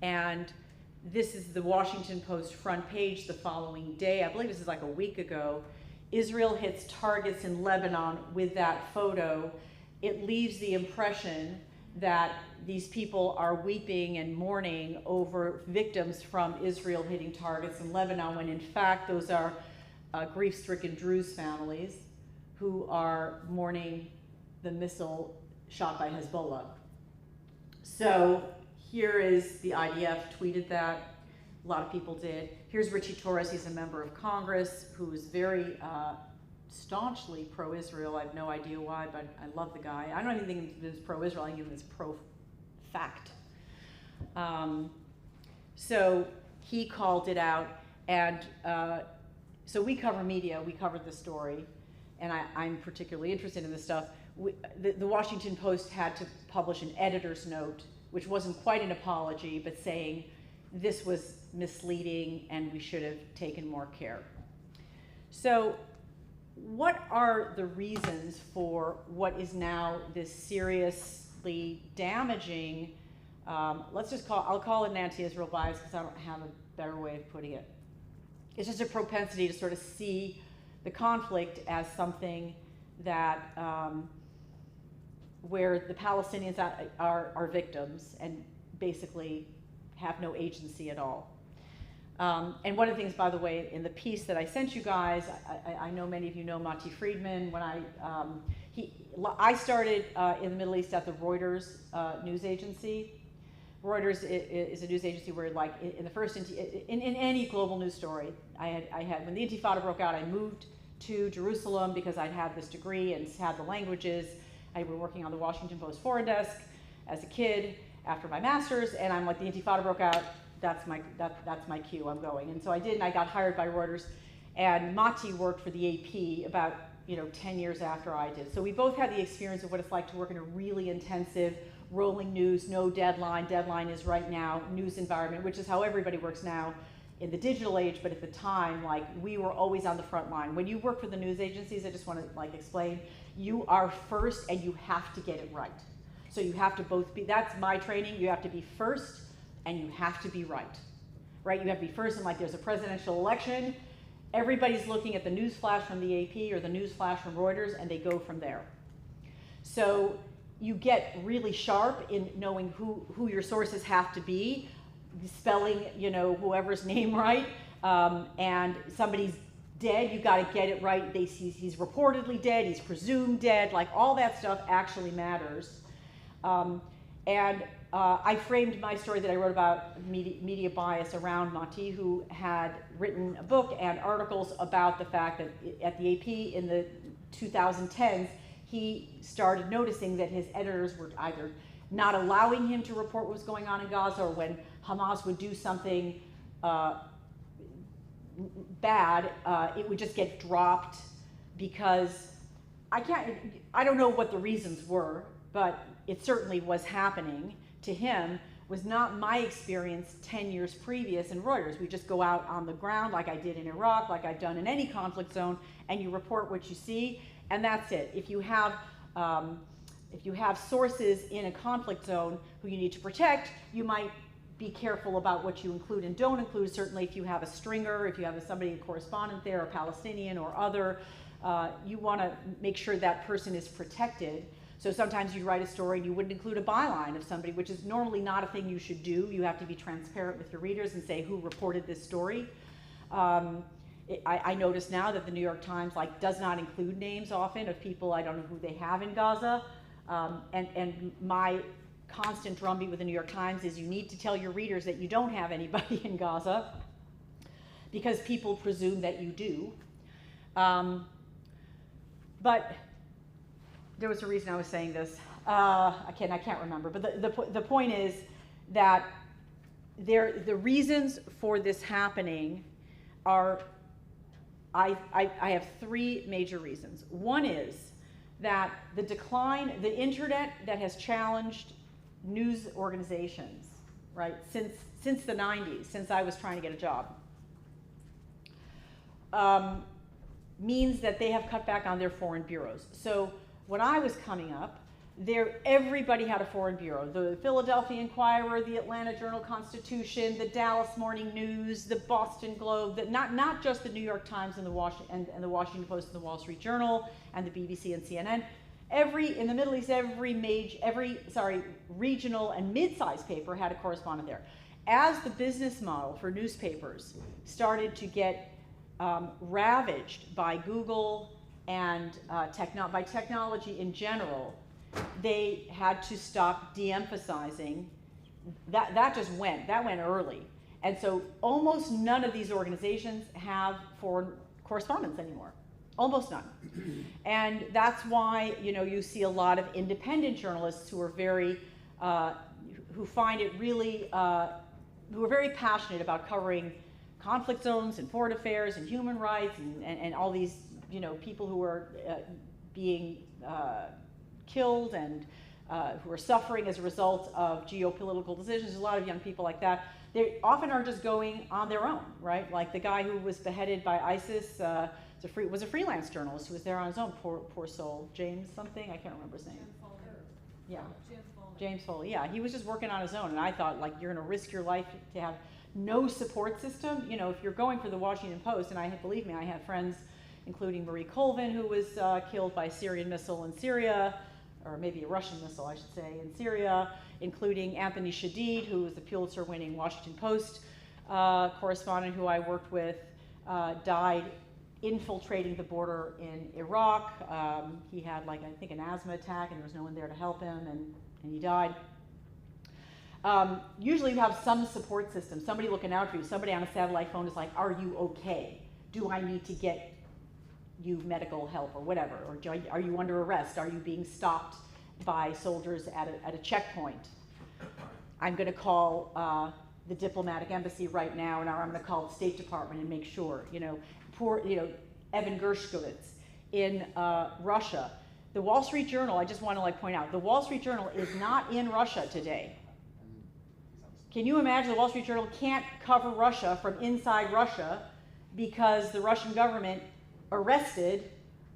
And this is the Washington Post front page the following day. I believe this is like a week ago. Israel hits targets in Lebanon with that photo. It leaves the impression that these people are weeping and mourning over victims from Israel hitting targets in Lebanon, when in fact those are grief-stricken Druze families who are mourning the missile shot by Hezbollah. So here is the IDF tweeted that. A lot of people did. Here's Richie Torres. He's a member of Congress who is very staunchly pro-Israel. I have no idea why, but I love the guy. I don't even think he's pro-Israel. I think he's pro-fact. So he called it out, and so we cover media. We covered the story, and I'm particularly interested in this stuff. The Washington Post had to publish an editor's note, which wasn't quite an apology, but saying this was misleading and we should have taken more care. So what are the reasons for what is now this seriously damaging, I'll call it an anti-Israel bias because I don't have a better way of putting it. It's just a propensity to sort of see the conflict as something that, where the Palestinians are victims and basically have no agency at all. And one of the things, by the way, in the piece that I sent you guys, I know many of you know Mati Friedman. When I started in the Middle East at the Reuters news agency. Reuters is a news agency where, like, in the first in any global news story, I had when the Intifada broke out, I moved to Jerusalem because I'd had this degree and had the languages. I was working on the Washington Post foreign desk as a kid after my master's, and I'm like, the Intifada broke out. That's my cue. I'm going. And so I did, and I got hired by Reuters. And Mati worked for the AP about 10 years after I did. So we both had the experience of what it's like to work in a really intensive, rolling news, no deadline. Deadline is right now news environment, which is how everybody works now in the digital age. But at the time, like, we were always on the front line. When you work for the news agencies, I just want to explain, you are first and you have to get it right. So you have to both be. That's my training. You have to be first. And you have to be right? You have to be first, and like there's a presidential election, everybody's looking at the news flash from the AP or the news flash from Reuters, and they go from there. So you get really sharp in knowing who your sources have to be, spelling whoever's name right, and somebody's dead, you got to get it right. He's reportedly dead, he's presumed dead, like all that stuff actually matters. I framed my story that I wrote about media bias around Mati, who had written a book and articles about the fact that at the AP in the 2010s, he started noticing that his editors were either not allowing him to report what was going on in Gaza, or when Hamas would do something bad, it would just get dropped because I don't know what the reasons were, but it certainly was happening to him. Was not my experience 10 years previous in Reuters. We just go out on the ground like I did in Iraq, like I've done in any conflict zone, and you report what you see, and that's it. If you have sources in a conflict zone who you need to protect, you might be careful about what you include and don't include. Certainly if you have a stringer, if you have somebody, a correspondent there, a Palestinian or other, you want to make sure that person is protected. So sometimes you write a story and you wouldn't include a byline of somebody, which is normally not a thing you should do. You have to be transparent with your readers and say who reported this story. I notice now that the New York Times does not include names often of people I don't know who they have in Gaza. And my constant drumbeat with the New York Times is you need to tell your readers that you don't have anybody in Gaza because people presume that you do. But there was a reason I was saying this. I can't remember. But the point is that the reasons for this happening are, I have three major reasons. One is that the decline, the internet that has challenged news organizations, right, since the 90s, since I was trying to get a job, means that they have cut back on their foreign bureaus. So when I was coming up, everybody had a foreign bureau. The Philadelphia Inquirer, the Atlanta Journal-Constitution, the Dallas Morning News, the Boston Globe, not just the New York Times and the Washington Post and the Wall Street Journal and the BBC and CNN. In the Middle East, every regional and mid-sized paper had a correspondent there. As the business model for newspapers started to get ravaged by Google and by technology in general, they had to stop de-emphasizing. That went early. And so almost none of these organizations have foreign correspondents anymore. Almost none. And that's why, you see a lot of independent journalists who are who find it really, who are very passionate about covering conflict zones and foreign affairs and human rights and all these, people who are being killed and who are suffering as a result of geopolitical decisions. There's a lot of young people like that. They often are just going on their own, right? Like the guy who was beheaded by ISIS was a freelance journalist who was there on his own, poor soul. James something, I can't remember his name. Yeah, James Foley, yeah. He was just working on his own, and I thought, like, you're gonna risk your life to have no support system? If you're going for the Washington Post, and believe me, I have friends, including Marie Colvin, who was killed by a Syrian missile in Syria, or maybe a Russian missile, I should say, in Syria, including Anthony Shadid, who was the Pulitzer-winning Washington Post correspondent who I worked with, died infiltrating the border in Iraq. He had, I think, an asthma attack, and there was no one there to help him, and he died. Usually you have some support system, somebody looking out for you, somebody on a satellite phone is like, are you okay? Do I need to get you medical help or whatever? Or are you under arrest? Are you being stopped by soldiers at a checkpoint? I'm going to call the diplomatic embassy right now, and I'm going to call the State Department and make sure. Evan Gershkovich in Russia. The Wall Street Journal, I just want to point out, the Wall Street Journal is not in Russia today. Can you imagine the Wall Street Journal can't cover Russia from inside Russia because the Russian government arrested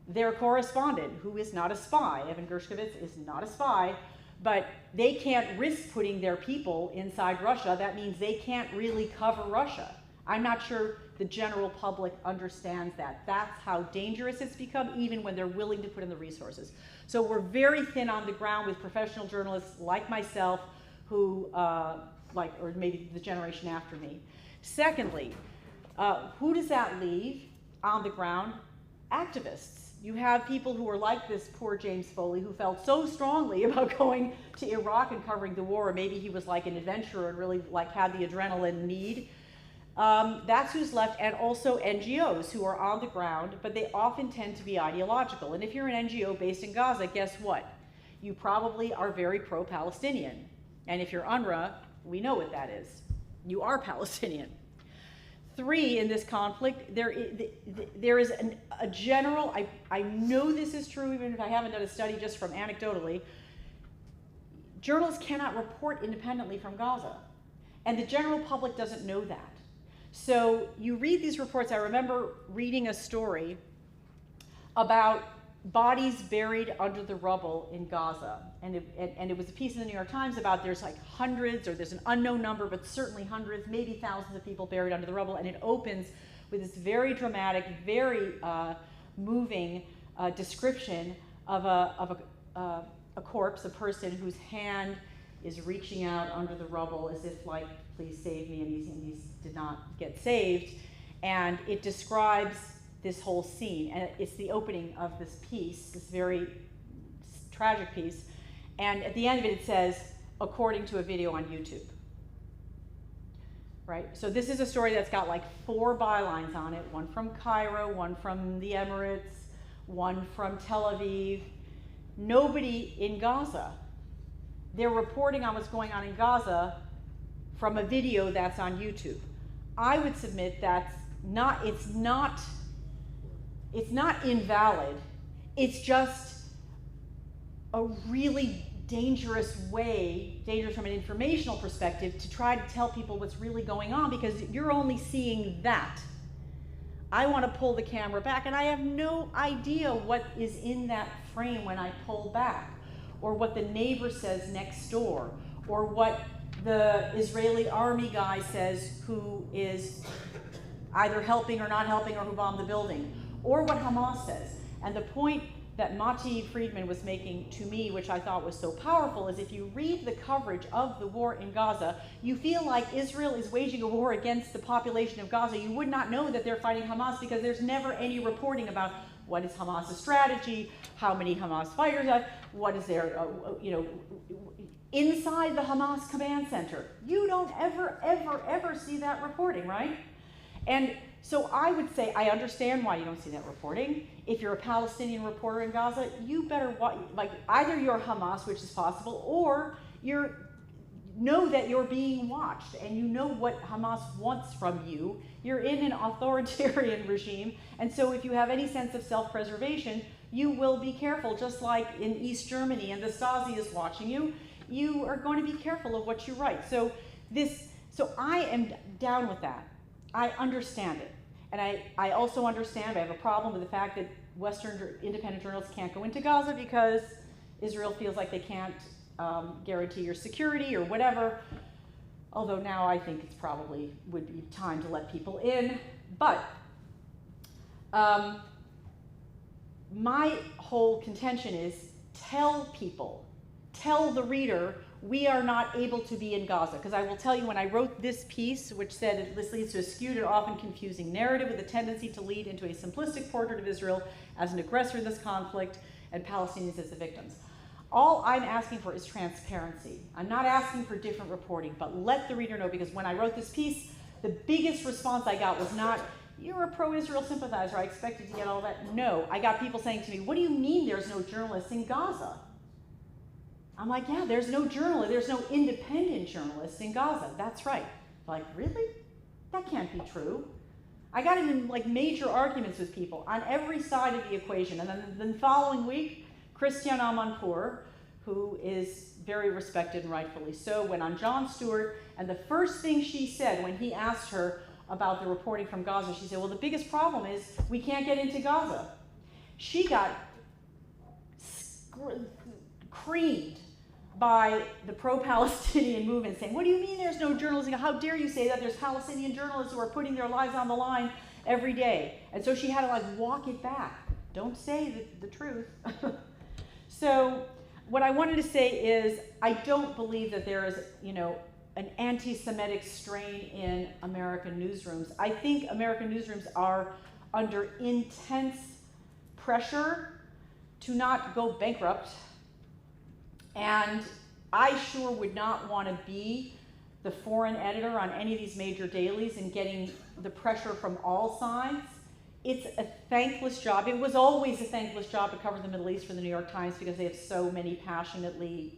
their correspondent, who is not a spy. Evan Gershkovich is not a spy, but they can't risk putting their people inside Russia. That means they can't really cover Russia. I'm not sure the general public understands that. That's how dangerous it's become, even when they're willing to put in the resources. So we're very thin on the ground with professional journalists like myself who, or maybe the generation after me. Secondly, who does that leave on the ground? Activists. You have people who are like this poor James Foley, who felt so strongly about going to Iraq and covering the war, or maybe he was like an adventurer and really had the adrenaline need. That's who's left, and also NGOs who are on the ground, but they often tend to be ideological. And if you're an NGO based in Gaza, guess what? You probably are very pro-Palestinian. And if you're UNRWA, we know what that is. You are Palestinian. 3, in this conflict, there is a general, I know this is true even if I haven't done a study, just from anecdotally, journalists cannot report independently from Gaza. And the general public doesn't know that. So you read these reports. I remember reading a story about bodies buried under the rubble in Gaza. And it was a piece in the New York Times about there's hundreds, or there's an unknown number, but certainly hundreds, maybe thousands of people buried under the rubble. And it opens with this very dramatic, very moving description of a corpse, a person whose hand is reaching out under the rubble as if please save me, and he did not get saved. And it describes this whole scene, and it's the opening of this piece, this very tragic piece. And at the end of it, it says, according to a video on YouTube. Right? So this is a story that's got like 4 bylines on it, one from Cairo, one from the Emirates, one from Tel Aviv. Nobody in Gaza. They're reporting on what's going on in Gaza from a video that's on YouTube. I would submit that's not, it's not invalid. It's just a really dangerous from an informational perspective, to try to tell people what's really going on, because you're only seeing that. I want to pull the camera back, and I have no idea what is in that frame when I pull back, or what the neighbor says next door, or what the Israeli army guy says who is either helping or not helping, or who bombed the building, or what Hamas says. And the point that Mati Friedman was making to me, which I thought was so powerful, is if you read the coverage of the war in Gaza, you feel like Israel is waging a war against the population of Gaza. You would not know that they're fighting Hamas, because there's never any reporting about what is Hamas's strategy, how many Hamas fighters are, what is their, inside the Hamas command center. You don't ever see that reporting, right? And so I would say, I understand why you don't see that reporting. If you're a Palestinian reporter in Gaza, you better either you're Hamas, which is possible, or know that you're being watched, and you know what Hamas wants from you. You're in an authoritarian regime, and so if you have any sense of self-preservation, you will be careful. Just like in East Germany, and the Stasi is watching you, you are going to be careful of what you write. So I am down with that. I understand it. And I also understand, I have a problem with the fact that Western independent journalists can't go into Gaza because Israel feels like they can't guarantee your security or whatever. Although now I think it's probably would be time to let people in. But my whole contention is, tell the reader, we are not able to be in Gaza. Because I will tell you, when I wrote this piece, which said this leads to a skewed and often confusing narrative with a tendency to lead into a simplistic portrait of Israel as an aggressor in this conflict and Palestinians as the victims. All I'm asking for is transparency. I'm not asking for different reporting, but let the reader know, because when I wrote this piece, the biggest response I got was not, you're a pro-Israel sympathizer, I expected to get all that. No, I got people saying to me, what do you mean there's no journalists in Gaza? I'm like, yeah, there's no independent journalists in Gaza. That's right. Like, really? That can't be true. I got in like major arguments with people on every side of the equation. And then the following week, Christiane Amanpour, who is very respected and rightfully so, went on Jon Stewart, and the first thing she said when he asked her about the reporting from Gaza, she said, well, the biggest problem is we can't get into Gaza. She got creamed by the pro-Palestinian movement saying, what do you mean there's no journalism? How dare you say that? There's Palestinian journalists who are putting their lives on the line every day. And so she had to like walk it back. Don't say the truth. So what I wanted to say is, I don't believe that there is, an anti-Semitic strain in American newsrooms. I think American newsrooms are under intense pressure to not go bankrupt. And I sure would not want to be the foreign editor on any of these major dailies and getting the pressure from all sides. It's a thankless job. It was always a thankless job to cover the Middle East for the New York Times, because they have so many passionate readers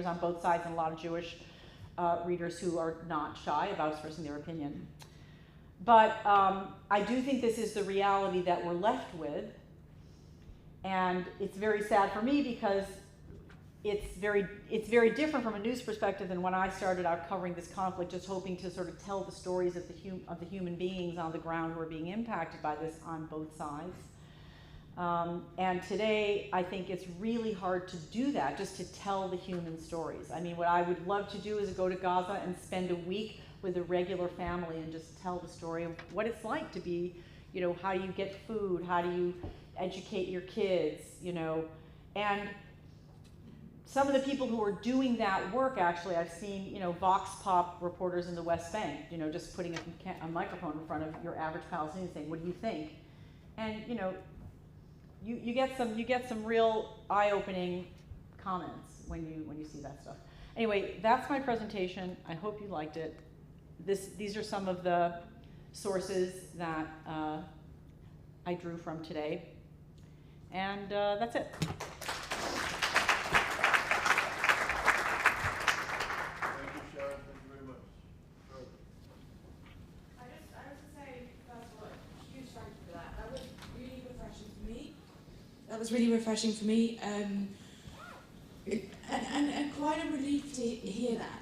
on both sides, and a lot of Jewish readers who are not shy about expressing their opinion. But I do think this is the reality that we're left with. And it's very sad for me, because it's very different from a news perspective than when I started out covering this conflict, just hoping to sort of tell the stories of the human beings on the ground who are being impacted by this on both sides. And today, I think it's really hard to do that, just to tell the human stories. I mean, what I would love to do is go to Gaza and spend a week with a regular family and just tell the story of what it's like to be, how do you get food, how do you educate your kids, and some of the people who are doing that work, actually, I've seen, Vox Pop reporters in the West Bank, just putting a microphone in front of your average Palestinian saying, what do you think? And, you get some real eye-opening comments when you see that stuff. Anyway, that's my presentation. I hope you liked it. These are some of the sources that I drew from today. And that's it. Thank you, Sharon. Thank you very much. Sure. I have to say, first of all, huge thank you for that. That was really refreshing for me. And quite a relief to hear that.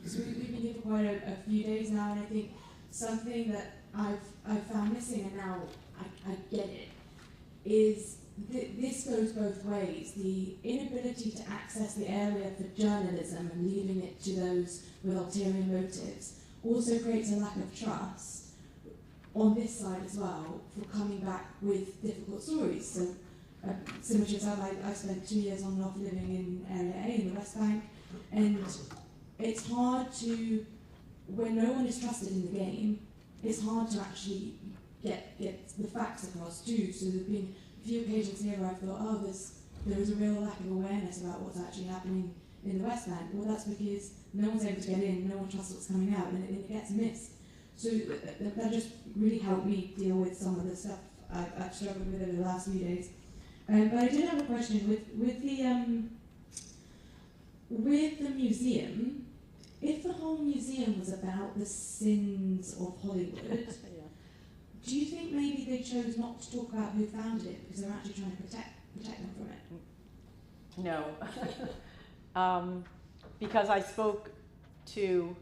So we've been here for quite a few days now, and I think something that I've found missing, and now I get it, is this goes both ways. The inability to access the area for journalism and leaving it to those with ulterior motives also creates a lack of trust on this side as well for coming back with difficult stories. So, similar to yourself, I spent 2 years on and off living in Area A in the West Bank, and it's hard to, when no one is trusted in the game, it's hard to actually get the facts across too. So there's been a few occasions here where I thought, oh, there is a real lack of awareness about what's actually happening in the West Bank. Well, that's because no one's able to get in, no one trusts what's coming out, and it gets missed. So that just really helped me deal with some of the stuff I've struggled with over the last few days. But I did have a question with the museum. If the whole museum was about the sins of Hollywood, do you think maybe they chose not to talk about who founded it because they're actually trying to protect them from it? No, because I spoke to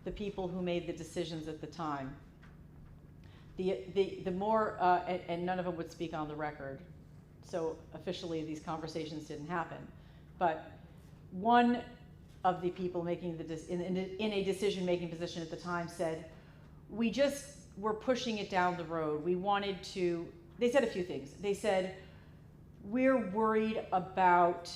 the people who made the decisions at the time. The more, and none of them would speak on the record, so officially these conversations didn't happen. But one of the people making in a decision-making position at the time said, we just were pushing it down the road. We wanted to, they said a few things. They said, we're worried about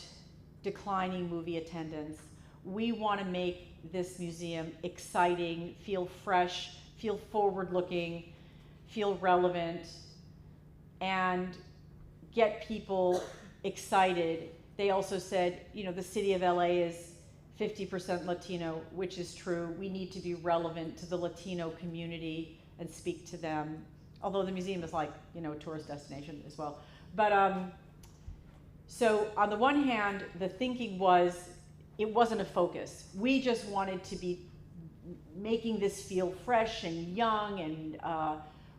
declining movie attendance. We want to make this museum exciting, feel fresh, feel forward-looking, feel relevant, and get people excited. They also said, you know, the city of LA is 50% Latino, which is true. We need to be relevant to the Latino community and speak to them. Although the museum is like, you know, a tourist destination as well. But so on the one hand, the thinking was, it wasn't a focus. We just wanted to be making this feel fresh and young and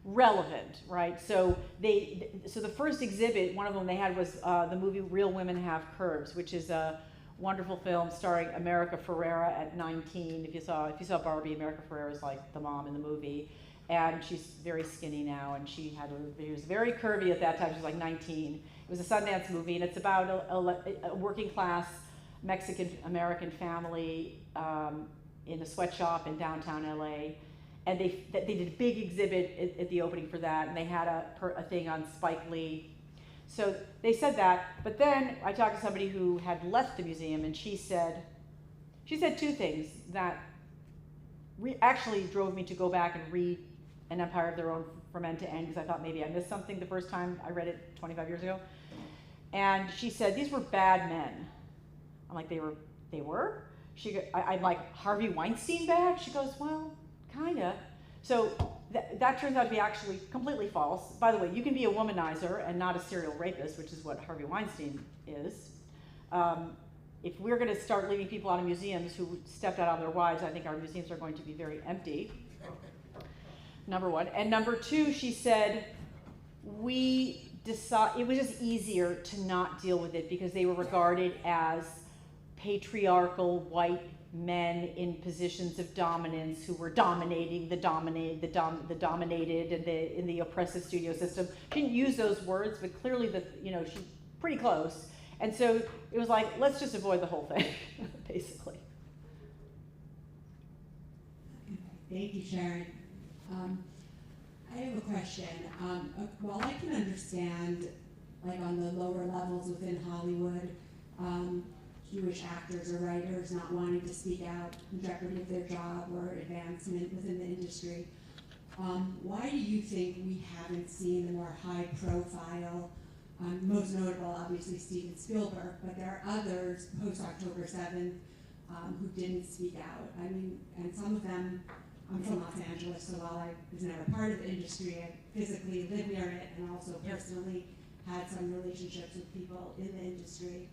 relevant, right? So so the first exhibit, one of them they had was the movie Real Women Have Curves, which is a wonderful film starring America Ferrera at 19. If you saw Barbie, America Ferrera is like the mom in the movie, and she's very skinny now, and she was very curvy at that time. She was like 19. It was a Sundance movie, and it's about a working class Mexican American family in a sweatshop in downtown LA. And they did a big exhibit at the opening for that, and they had a thing on Spike Lee. So they said that, but then I talked to somebody who had left the museum, and she said two things that actually drove me to go back and read An Empire of Their Own from end to end, because I thought maybe I missed something the first time I read it 25 years ago. And she said, these were bad men. I'm like, they were? I'm like, Harvey Weinstein bad? She goes, well, kinda. So that turns out to be actually completely false. By the way, you can be a womanizer and not a serial rapist, which is what Harvey Weinstein is. If we're going to start leaving people out of museums who stepped out on their wives, I think our museums are going to be very empty. Number one. And number two, she said, it was just easier to not deal with it because they were regarded as patriarchal white men in positions of dominance who were dominating the dominated and in the oppressive studio system. She didn't use those words, but clearly she's pretty close. And so it was like, let's just avoid the whole thing, basically. Thank you, Sharon. I have a question. While I can understand, like on the lower levels within Hollywood, Jewish actors or writers not wanting to speak out in jeopardy of their job or advancement within the industry, why do you think we haven't seen the more high-profile Most notable, obviously, Steven Spielberg, but there are others post-October 7th who didn't speak out. I mean, and some of them, I'm from Los Angeles, so while I was never part of the industry, I physically lived near it and also personally had some relationships with people in the industry.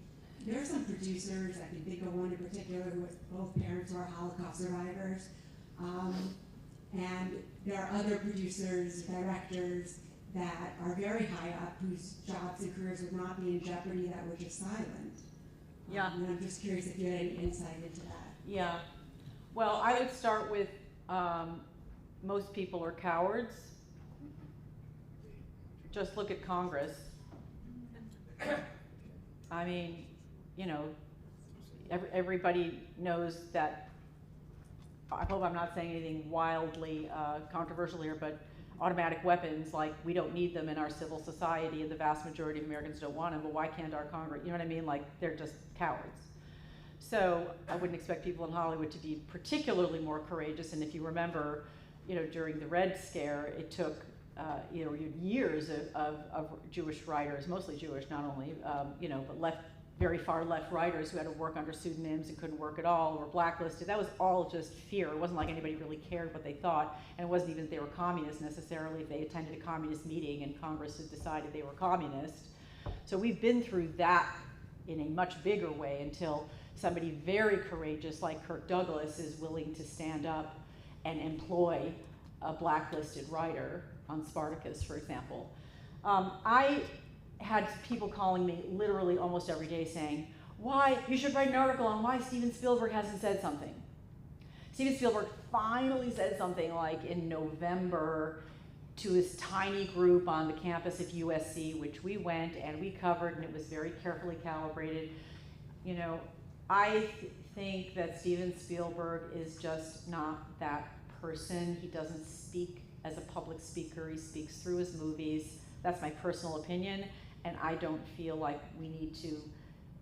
There are some producers, I can think of one in particular who was both parents who are Holocaust survivors. And there are other producers, directors that are very high up whose jobs and careers would not be in jeopardy that were just silent. Yeah. And I'm just curious if you had any insight into that. Yeah. Well, I would start with most people are cowards. Just look at Congress. I mean, you know, everybody knows that. I hope I'm not saying anything wildly controversial here, but automatic weapons, like, we don't need them in our civil society, and the vast majority of Americans don't want them, but why can't our Congress, you know what I mean? Like, they're just cowards. So I wouldn't expect people in Hollywood to be particularly more courageous, and if you remember, you know, during the Red Scare, it took you know, years of Jewish writers, mostly Jewish, not only, you know, but very far left writers who had to work under pseudonyms and couldn't work at all, or were blacklisted. That was all just fear. It wasn't like anybody really cared what they thought, and it wasn't even that they were communists necessarily. If they attended a communist meeting and Congress had decided they were communist. So we've been through that in a much bigger way until somebody very courageous like Kirk Douglas is willing to stand up and employ a blacklisted writer on Spartacus, for example. I had people calling me literally almost every day saying, why, you should write an article on why Steven Spielberg hasn't said something. Steven Spielberg finally said something like in November to his tiny group on the campus of USC, which we went and we covered, and it was very carefully calibrated. You know, I think that Steven Spielberg is just not that person. He doesn't speak as a public speaker. He speaks through his movies. That's my personal opinion, and I don't feel like we need to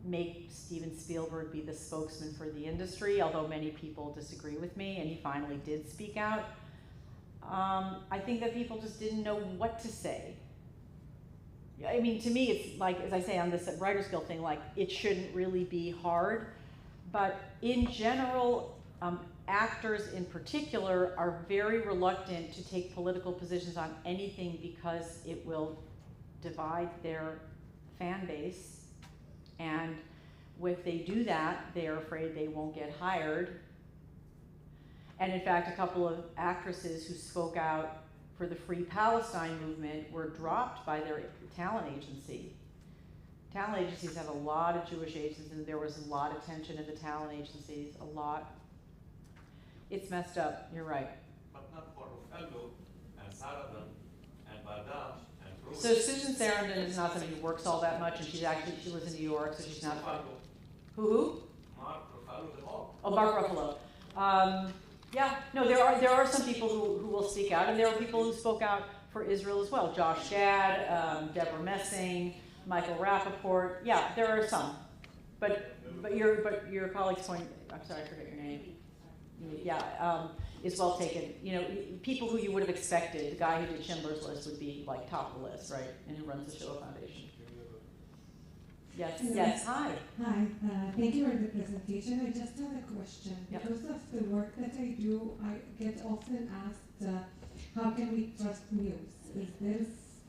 make Steven Spielberg be the spokesman for the industry, although many people disagree with me, and he finally did speak out. I think that people just didn't know what to say. I mean, to me, it's like, as I say on this Writers Guild thing, like, it shouldn't really be hard, but in general, actors in particular are very reluctant to take political positions on anything because it will divide their fan base, and if they do that, they're afraid they won't get hired. And in fact, a couple of actresses who spoke out for the Free Palestine movement were dropped by their talent agency. Talent agencies have a lot of Jewish agents, and there was a lot of tension in the talent agencies, a lot. It's messed up, you're right. But not for Fellow and Sarandon and Badash and Bruce. So Susan Sarandon is not somebody who works all that much, and she lives in New York, so she's not. Who? Mark Ruffalo, the Hawk. Oh, Mark Ruffalo. Yeah, no, there are some people who will speak out, and there are people who spoke out for Israel as well. Josh Gad, Deborah Messing, Michael Rappaport. Yeah, there are some, but your colleague's point. I'm sorry, I forget your name. Yeah, is well taken. You know, people who you would have expected. The guy who did Schindler's List would be like top of the list, right? And who runs the Shoah Foundation. Yes. Yes. Hi. Hi. Thank you for the presentation. I just have a question. Yep. Because of the work that I do, I get often asked, how can we trust news? Is there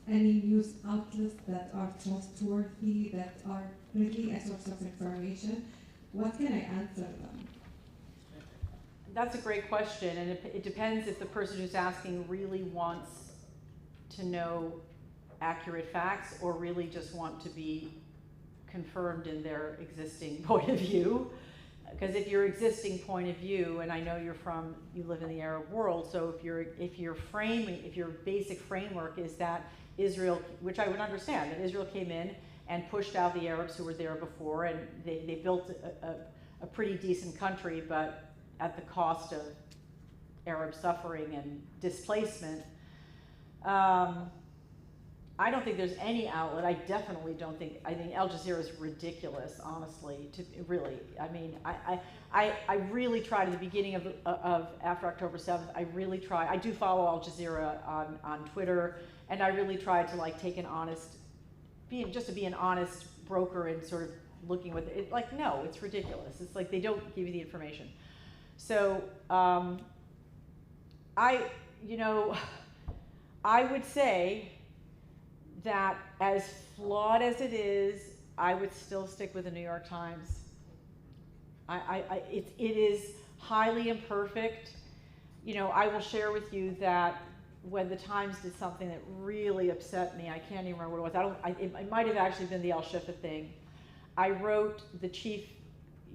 any news outlets that are trustworthy, that are really a source of information? What can I answer them? That's a great question, and it depends if the person who's asking really wants to know accurate facts or really just want to be confirmed in their existing point of view. Because if your existing point of view, and I know you live in the Arab world, so if your basic framework is that Israel, which I would understand, that Israel came in and pushed out the Arabs who were there before, and they built a pretty decent country, but at the cost of Arab suffering and displacement. I don't think there's any outlet. I definitely don't think. I think Al Jazeera is ridiculous, honestly. I mean, I really tried at the beginning of after October 7th. I really try. I do follow Al Jazeera on Twitter, and I really tried to like take an honest just to be an honest broker and sort of looking with it. Like, no, it's ridiculous. It's like they don't give you the information. So I would say that as flawed as it is, I would still stick with the New York Times. It is highly imperfect. I will share with you that when the Times did something that really upset me, I can't even remember what it was. It might have actually been the Al Shifa thing. I wrote the chief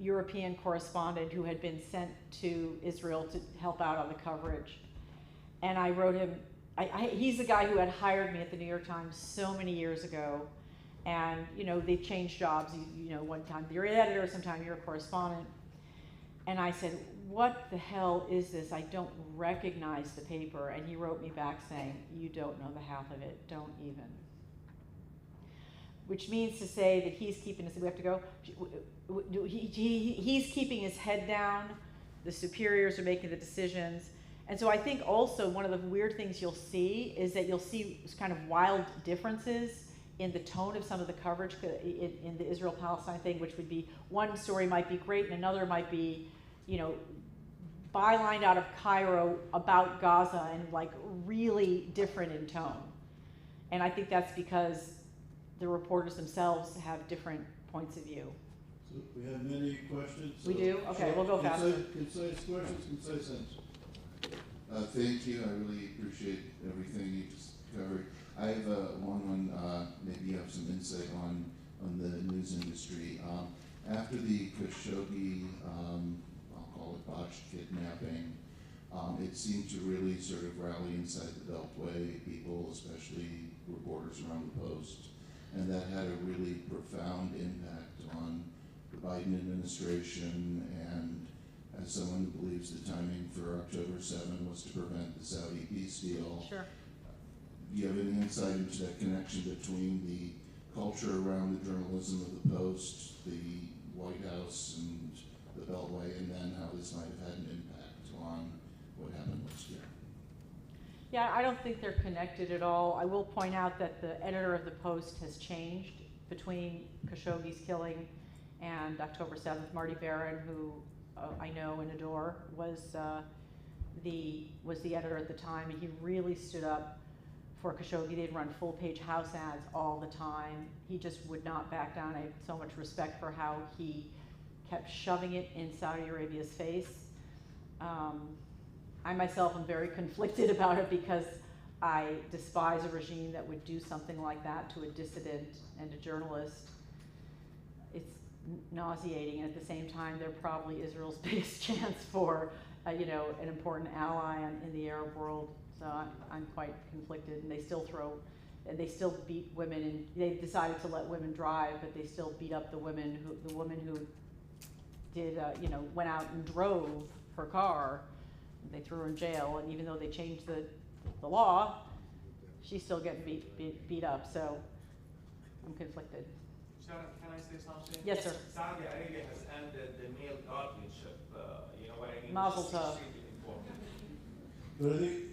European correspondent who had been sent to Israel to help out on the coverage. And I wrote him, he's the guy who had hired me at the New York Times so many years ago. And, they changed jobs. One time you're an editor, sometime you're a correspondent. And I said, what the hell is this? I don't recognize the paper. And he wrote me back saying, you don't know the half of it. Don't even. Which means to say that he's keeping his, we have to go, he's keeping his head down. The superiors are making the decisions. And so I think also one of the weird things you'll see is that you'll see kind of wild differences in the tone of some of the coverage in the Israel-Palestine thing, which would be one story might be great and another might be, bylined out of Cairo about Gaza and like really different in tone. And I think that's because the reporters themselves have different points of view. So we have many questions. We do? Okay, we'll go faster. Concise questions, concise answers. Thank you. I really appreciate everything you just covered. I have one maybe you have some insight on the news industry. After the Khashoggi, I'll call it botched kidnapping, it seemed to really sort of rally inside the Beltway, people, especially reporters around the Post, and that had a really profound impact on the Biden administration. And as someone who believes the timing for October 7 was to prevent the Saudi peace deal, Sure. Do you have any insight into that connection between the culture around the journalism of the Post, the White House, and the Beltway, and then how this might have had an impact on what happened last year? Yeah, I don't think they're connected at all. I will point out that the editor of the Post has changed between Khashoggi's killing and October 7th. Marty Barron, who I know and adore, was the editor at the time, and he really stood up for Khashoggi. They'd run full-page house ads all the time. He just would not back down. I have so much respect for how he kept shoving it in Saudi Arabia's face. I myself am very conflicted about it because I despise a regime that would do something like that to a dissident and a journalist. It's nauseating, and at the same time, they're probably Israel's biggest chance for, an important ally in the Arab world. So I'm quite conflicted, and they still beat women, and they decided to let women drive, but they still beat up the woman who did, went out and drove her car. They threw her in jail, and even though they changed the law, she's still getting beat up. So I'm conflicted. Sharon, can I say something? Yes, sir. Saudi Arabia has ended the male guardianship. You know what I mean? Mazel It's tov. extremely important. But I think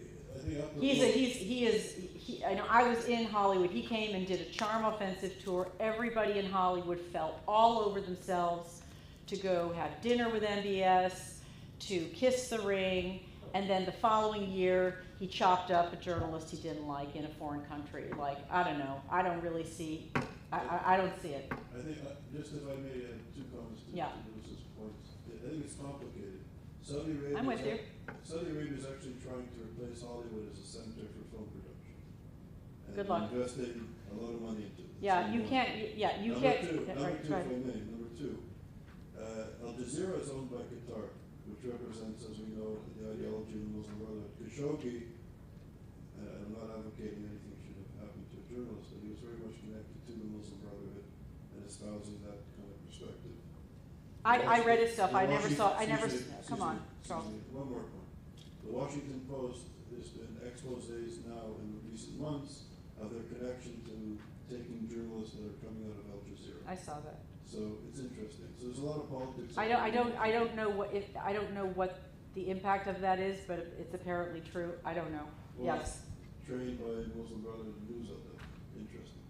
I know I was in Hollywood. He came and did a charm offensive tour. Everybody in Hollywood fell all over themselves to go have dinner with MBS, to kiss the ring, and then the following year he chopped up a journalist he didn't like in a foreign country. Like, I don't know. I don't really see. I don't see it. I think, just if I may add two comments to Lewis's points. I think it's complicated. Saudi Arabia. I'm with you. Saudi Arabia is actually trying to replace Hollywood as a center for film production. And Good luck. investing a lot of money into it. Yeah, you can't. Yeah, you can't. Number two, right. if I may. Number two, Al Jazeera is owned by Qatar, which represents, as we know, the ideology of the Muslim Brotherhood. Khashoggi, I'm not advocating anything should have happened to a journalist, but he was very much connected to the Muslim Brotherhood and espousing that kind of perspective. I read his stuff. The I never saw. I never. Excuse Come on, me, Charles. one more point. The Washington Post, there's been exposés now in recent months of their connection to taking journalists that are coming out of Al Jazeera. I saw that. So it's interesting. So there's a lot of politics. I don't know what the impact of that is, but it's apparently true. I don't know. Well, Yes. Trained by Muslim Brotherhood news outlet. Interesting.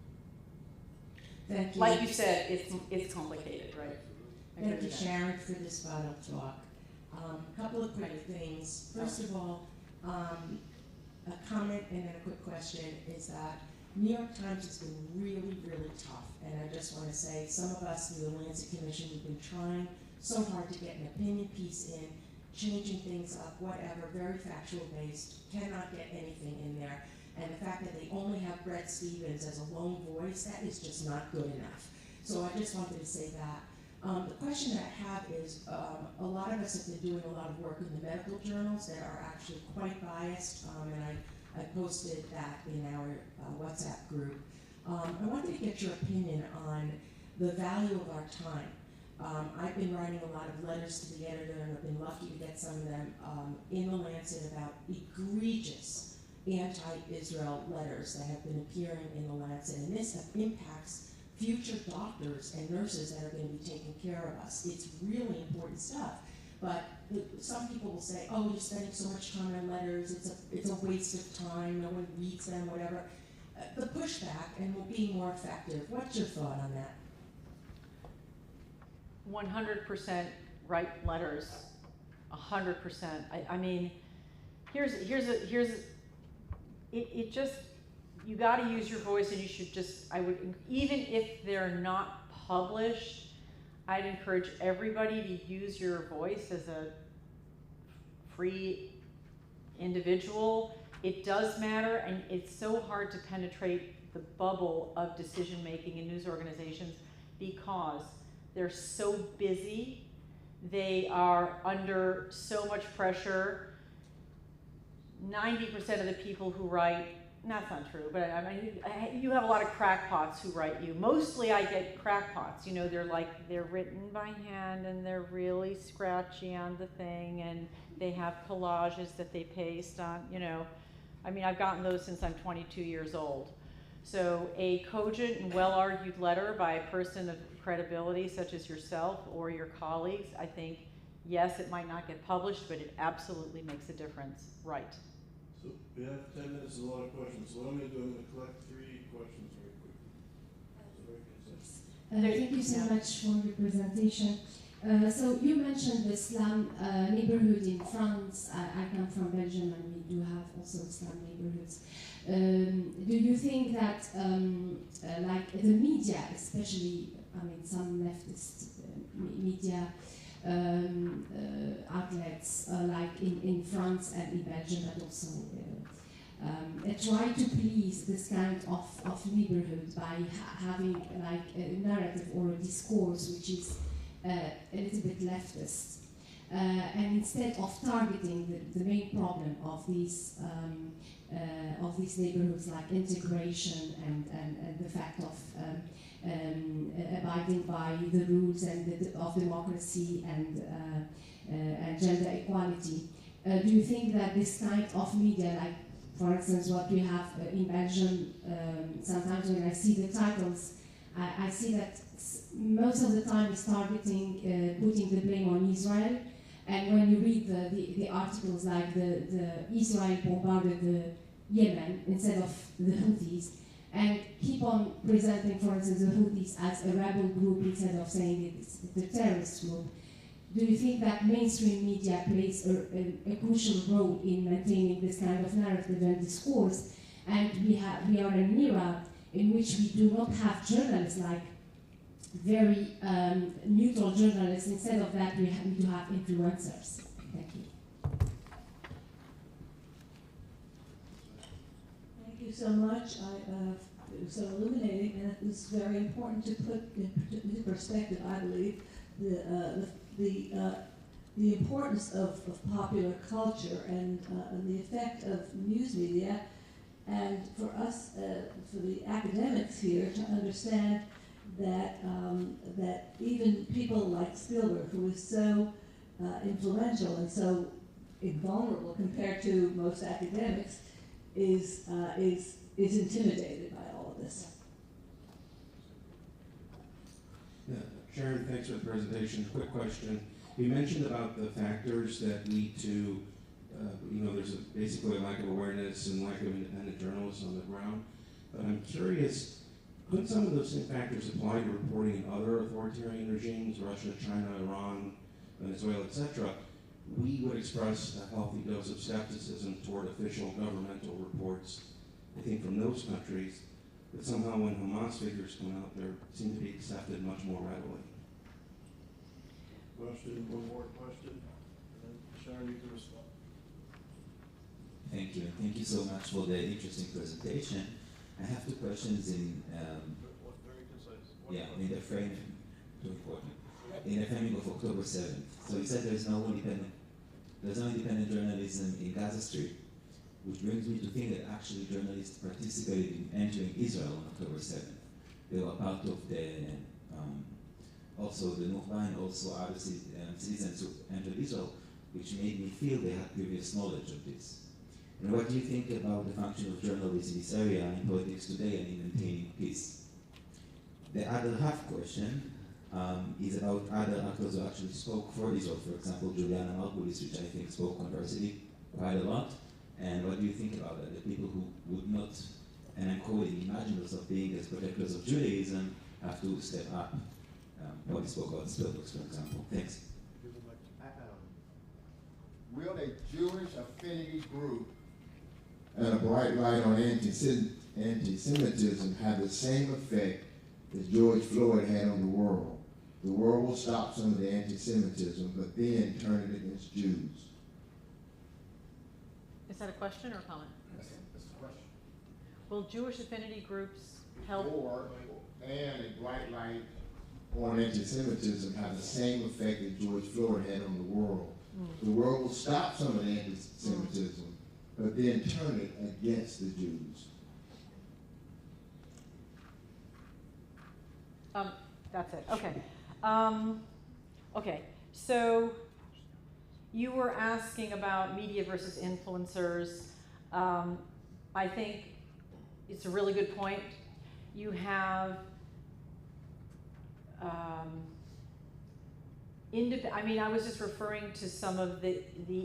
Thank you. like you said, it's complicated, right? I agree Thank you, with that. Sharon, for this final talk. A couple of quick things. First of all, a comment and then a quick question is that New York Times has been really, really tough. And I just want to say, some of us in the Lancet Commission, we've been trying so hard to get an opinion piece in, changing things up, whatever, very factual based, cannot get anything in there. And the fact that they only have Bret Stephens as a lone voice, that is just not good enough. So I just wanted to say that. The question that I have is, a lot of us have been doing a lot of work in the medical journals that are actually quite biased, and I posted that in our WhatsApp group. I wanted to get your opinion on the value of our time. I've been writing a lot of letters to the editor, and I've been lucky to get some of them in the Lancet about egregious anti-Israel letters that have been appearing in the Lancet, and this impacts future doctors and nurses that are going to be taking care of us. It's really important stuff. But some people will say, oh, you're spending so much time on letters, it's a waste of time, no one reads them, whatever. The pushback and being more effective, what's your thought on that? 100% write letters, 100%. I mean, it just, you got to use your voice, and you should just, even if they're not published, I'd encourage everybody to use your voice as a free individual. It does matter, and it's so hard to penetrate the bubble of decision making in news organizations because they're so busy. They are under so much pressure. 90% of the people who write, that's not true, but I mean, you have a lot of crackpots who write you. Mostly I get crackpots, you know, they're written by hand and they're really scratchy on the thing and they have collages that they paste on, you know. I mean, I've gotten those since I'm 22 years old. So a cogent and well-argued letter by a person of credibility such as yourself or your colleagues, I think, yes, it might not get published, but it absolutely makes a difference. Right. So we have 10 minutes and a lot of questions. So what I'm going to do, I'm going to collect 3 questions very quickly. Thank you so much for your presentation. So you mentioned the Islam neighborhood in France. I come from Belgium and we do have also Islam neighborhoods. Do you think that like the media, especially, I mean, some leftist media outlets like in France and in Belgium, but also try to please this kind of neighborhood by having like a narrative or a discourse which is a little bit leftist, and instead of targeting the main problem of these neighborhoods like integration and the fact of abiding by the rules of democracy and gender equality. Do you think that this kind of media, like for instance what we have in Belgium, sometimes when I see the titles, I see that most of the time it's targeting, putting the blame on Israel, and when you read the articles like the Israel bombarded the Yemen instead of the Houthis, and keep on presenting, for instance, the Houthis as a rebel group instead of saying it's the terrorist group. Do you think that mainstream media plays a crucial role in maintaining this kind of narrative and discourse? And we are in an era in which we do not have journalists like very neutral journalists. Instead of that, we do have influencers. Thank you. Thank you so much. It was so illuminating, and it was very important to put into perspective, I believe, the importance of popular culture and the effect of news media, and for us, for the academics here, to understand that that even people like Spielberg, who is so influential and so invulnerable compared to most academics, is intimidated by all of this. Yeah. Sharon, thanks for the presentation. Quick question. You mentioned about the factors that lead to, there's basically a lack of awareness and lack of independent journalists on the ground. But I'm curious, couldn't some of those same factors apply to reporting in other authoritarian regimes, Russia, China, Iran, Venezuela, etc.? We would express a healthy dose of skepticism toward official governmental reports, I think, from those countries, but somehow when Hamas figures come out, they seem to be accepted much more readily. Question, one more question, and then Sharon, you can respond. Thank you, and thank you so much for the interesting presentation. I have two questions in very concise. in the frame, too important. In the framing of October 7th. So you said there's no independent journalism in Gaza Strip, which brings me to think that actually journalists participated in entering Israel on October 7th. They were part of the also the Nukhba and also other citizens who entered Israel, which made me feel they had previous knowledge of this. And what do you think about the function of journalists in this area, in politics today, and in maintaining peace? The other half question is about other actors who actually spoke for Israel. For example, Juliana Margulis, which I think spoke controversially quite a lot. And what do you think about that? The people who would not, and I'm quoting, imagine themselves being as protectors of Judaism have to step up. What he spoke about Spielberg, for example. Thanks. Will a Jewish affinity group and a bright light on anti-Semitism have the same effect that George Floyd had on the world? The world will stop some of the anti-Semitism, but then turn it against Jews. Is that a question or a comment? That's a question. Will Jewish affinity groups help? Or, and a bright light on anti-Semitism have the same effect that George Floyd had on the world. The world will stop some of the anti-Semitism, but then turn it against the Jews. That's it. Okay. Okay. So you were asking about media versus influencers. I think it's a really good point. You have I was just referring to some of the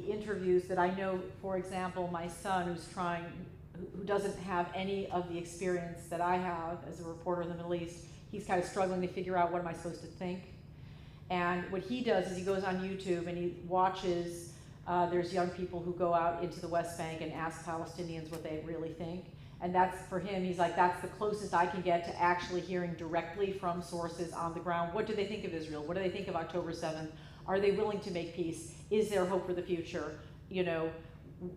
interviews that I know. For example, my son, who doesn't have any of the experience that I have as a reporter in the Middle East, he's kind of struggling to figure out what am I supposed to think. And what he does is he goes on YouTube and he watches, there's young people who go out into the West Bank and ask Palestinians what they really think. And that's, for him, he's like, that's the closest I can get to actually hearing directly from sources on the ground. What do they think of Israel? What do they think of October 7th? Are they willing to make peace? Is there hope for the future? You know,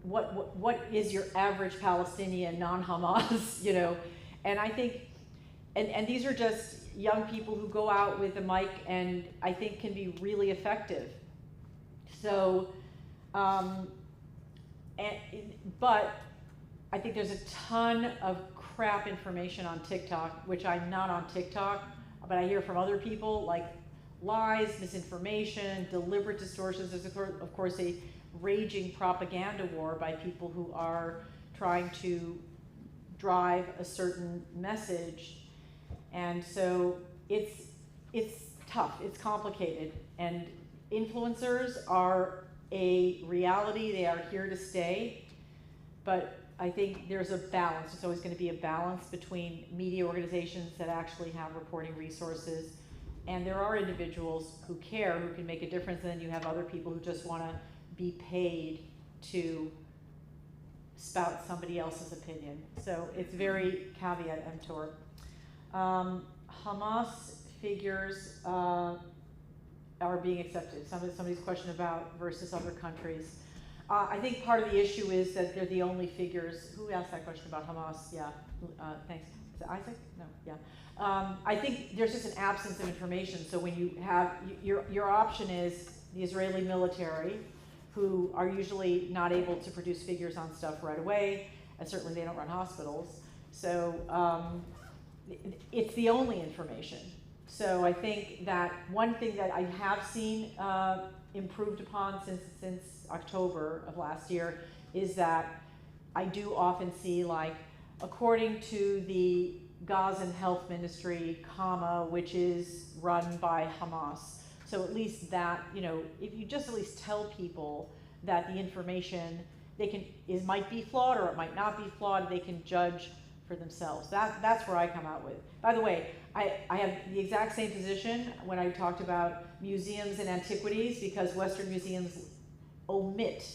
what is your average Palestinian non-Hamas? You know, and I think, and these are just young people who go out with a mic and I think can be really effective. So, but I think there's a ton of crap information on TikTok, which I'm not on TikTok, but I hear from other people, like lies, misinformation, deliberate distortions. There's, of course, a raging propaganda war by people who are trying to drive a certain message. And so it's tough, it's complicated. And influencers are a reality, they are here to stay, but I think there's a balance. There's always going to be a balance between media organizations that actually have reporting resources, and there are individuals who care, who can make a difference, and then you have other people who just want to be paid to spout somebody else's opinion. So it's very caveat emptor. Hamas figures are being accepted. Somebody's question about versus other countries. I think part of the issue is that they're the only figures. Who asked that question about Hamas? Yeah, thanks. Is it Isaac? No, yeah. I think there's just an absence of information. So when you have, your option is the Israeli military, who are usually not able to produce figures on stuff right away, and certainly they don't run hospitals. So it's the only information. So I think that one thing that I have seen improved upon since October of last year is that I do often see, like, according to the Gazan Health Ministry, which is run by Hamas. So at least that, you know, if you just at least tell people that the information might be flawed or it might not be flawed, they can judge for themselves. That's where I come out with. By the way, I have the exact same position when I talked about museums and antiquities, because Western museums omit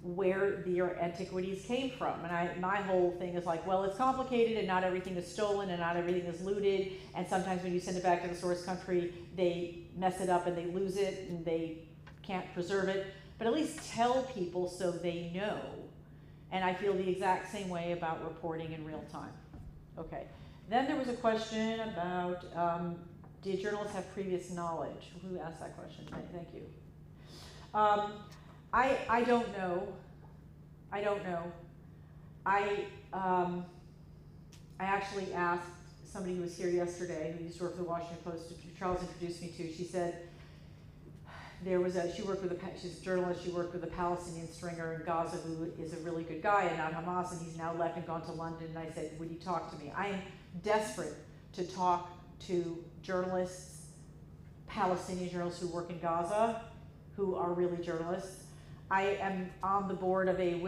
where the antiquities came from. And my whole thing is like, well, it's complicated and not everything is stolen and not everything is looted. And sometimes when you send it back to the source country, they mess it up and they lose it and they can't preserve it. But at least tell people so they know. And I feel the exact same way about reporting in real time. Okay. Then there was a question about, did journalists have previous knowledge? Who asked that question? Thank you. I don't know. I don't know. I actually asked somebody who was here yesterday, who used to work for the Washington Post, Charles introduced me to. She said she's a journalist. She worked with a Palestinian stringer in Gaza who is a really good guy and not Hamas, and he's now left and gone to London. And I said, would you talk to me? I am desperate to talk to journalists, Palestinian journalists who work in Gaza, who are really journalists. I am on the board of a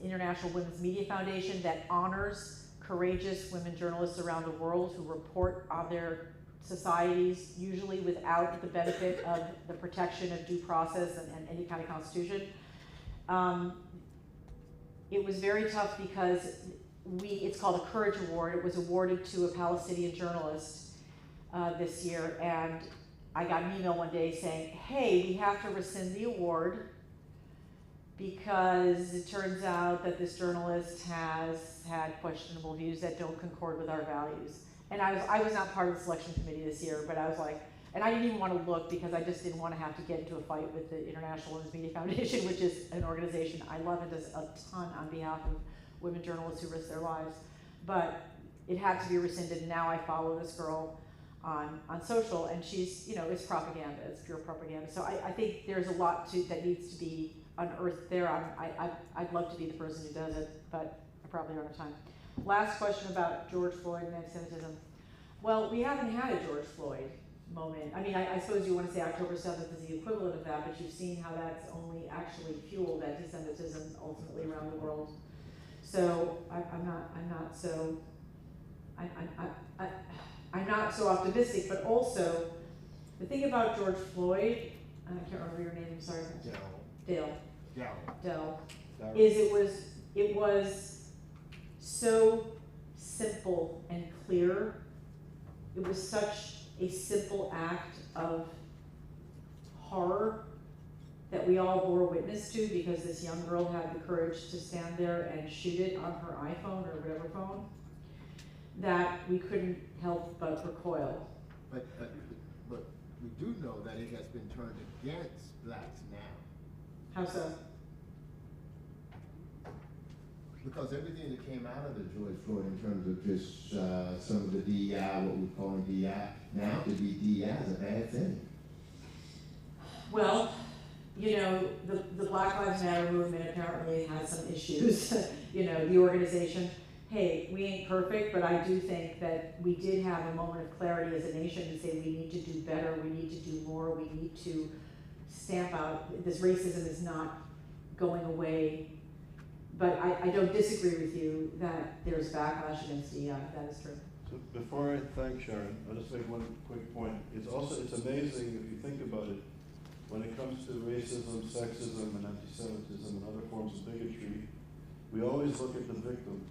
International Women's Media Foundation that honors courageous women journalists around the world who report on their societies, usually without the benefit of the protection of due process and any kind of constitution. It was very tough because it's called a Courage Award. It was awarded to a Palestinian journalist this year, and I got an email one day saying, hey, we have to rescind the award because it turns out that this journalist has had questionable views that don't concord with our values. And I was not part of the selection committee this year, but I was like, and I didn't even want to look because I just didn't want to have to get into a fight with the International Women's Media Foundation, which is an organization I love and does a ton on behalf of women journalists who risk their lives. But it had to be rescinded, and now I follow this girl on social, and she's, it's propaganda, it's pure propaganda. So I think there's a lot that needs to be unearthed there. I'd love to be the person who does it, but I probably don't have time. Last question about George Floyd and anti-Semitism. Well, we haven't had a George Floyd moment. I mean, I suppose you want to say October 7th is the equivalent of that, but you've seen how that's only actually fueled anti-Semitism ultimately around the world. So I'm not so optimistic, but also the thing about George Floyd, I can't remember your name, I'm sorry. Dell. Is it was so simple and clear. It was such a simple act of horror that we all bore witness to because this young girl had the courage to stand there and shoot it on her iPhone or whatever phone, that we couldn't help but recoil. But we do know that it has been turned against blacks now. How so? Because everything that came out of the George Floyd in terms of just some of the DEI, what we're calling DEI, now to be DEI is a bad thing. Well, the Black Lives Matter movement apparently has some issues. The organization, hey, we ain't perfect, but I do think that we did have a moment of clarity as a nation to say we need to do better, we need to do more, we need to stamp out, this racism is not going away. But I don't disagree with you that there's backlash against DEI, that is true. So before I thank Sharon, I'll just make one quick point. It's amazing if you think about it, when it comes to racism, sexism, and anti-Semitism and other forms of bigotry, we always look at the victim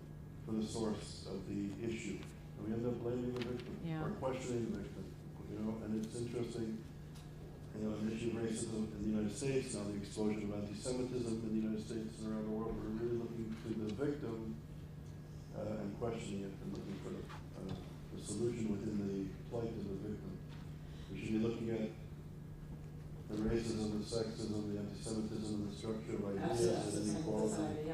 for the source of the issue. And we end up blaming the victim or questioning the victim, and it's interesting. An issue of racism in the United States, now the explosion of anti-Semitism in the United States and around the world, we're really looking to the victim and questioning it and looking for the solution within the plight of the victim. We should be looking at the racism, the sexism, the anti-Semitism, and the structure of ideas and inequality.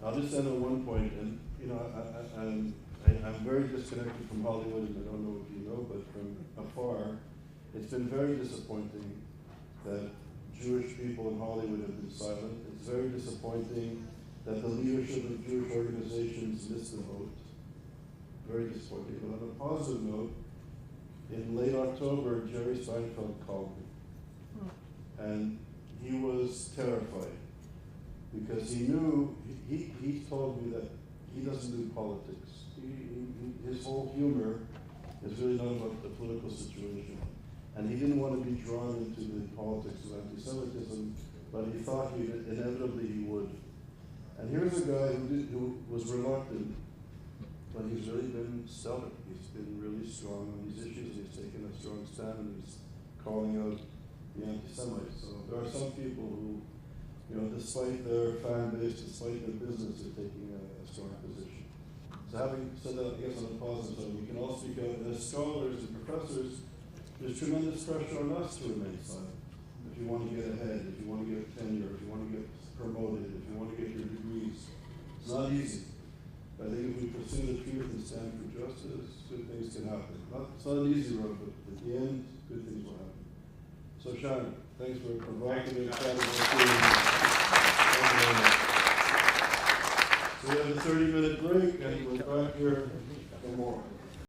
I'll just end on one point, and I'm very disconnected from Hollywood, and I don't know if you know, but from afar, it's been very disappointing that Jewish people in Hollywood have been silent. It's very disappointing that the leadership of Jewish organizations missed the vote. Very disappointing. But on a positive note, in late October, Jerry Seinfeld called me. And he was terrified because he knew, he told me that he doesn't do politics. His whole humor is really not about the political situation. And he didn't want to be drawn into the politics of anti-Semitism, but he thought inevitably he would. And here's a guy who was reluctant, but he's really been stellar. He's been really strong on these issues. He's taken a strong stand and he's calling out the anti-Semites. So there are some people who, despite their fan base, despite their business, are taking a strong position. So having said that, I guess on a positive side, we can all speak out as scholars and professors. There's tremendous pressure on us to remain silent. If you want to get ahead, if you want to get tenure, if you want to get promoted, if you want to get your degrees, it's not easy. But I think if we pursue the truth and stand for justice, good things can happen. It's not an easy road, but at the end, good things will happen. So Sharon, thanks for providing me. So we have a 30-minute break, and we're back here for more.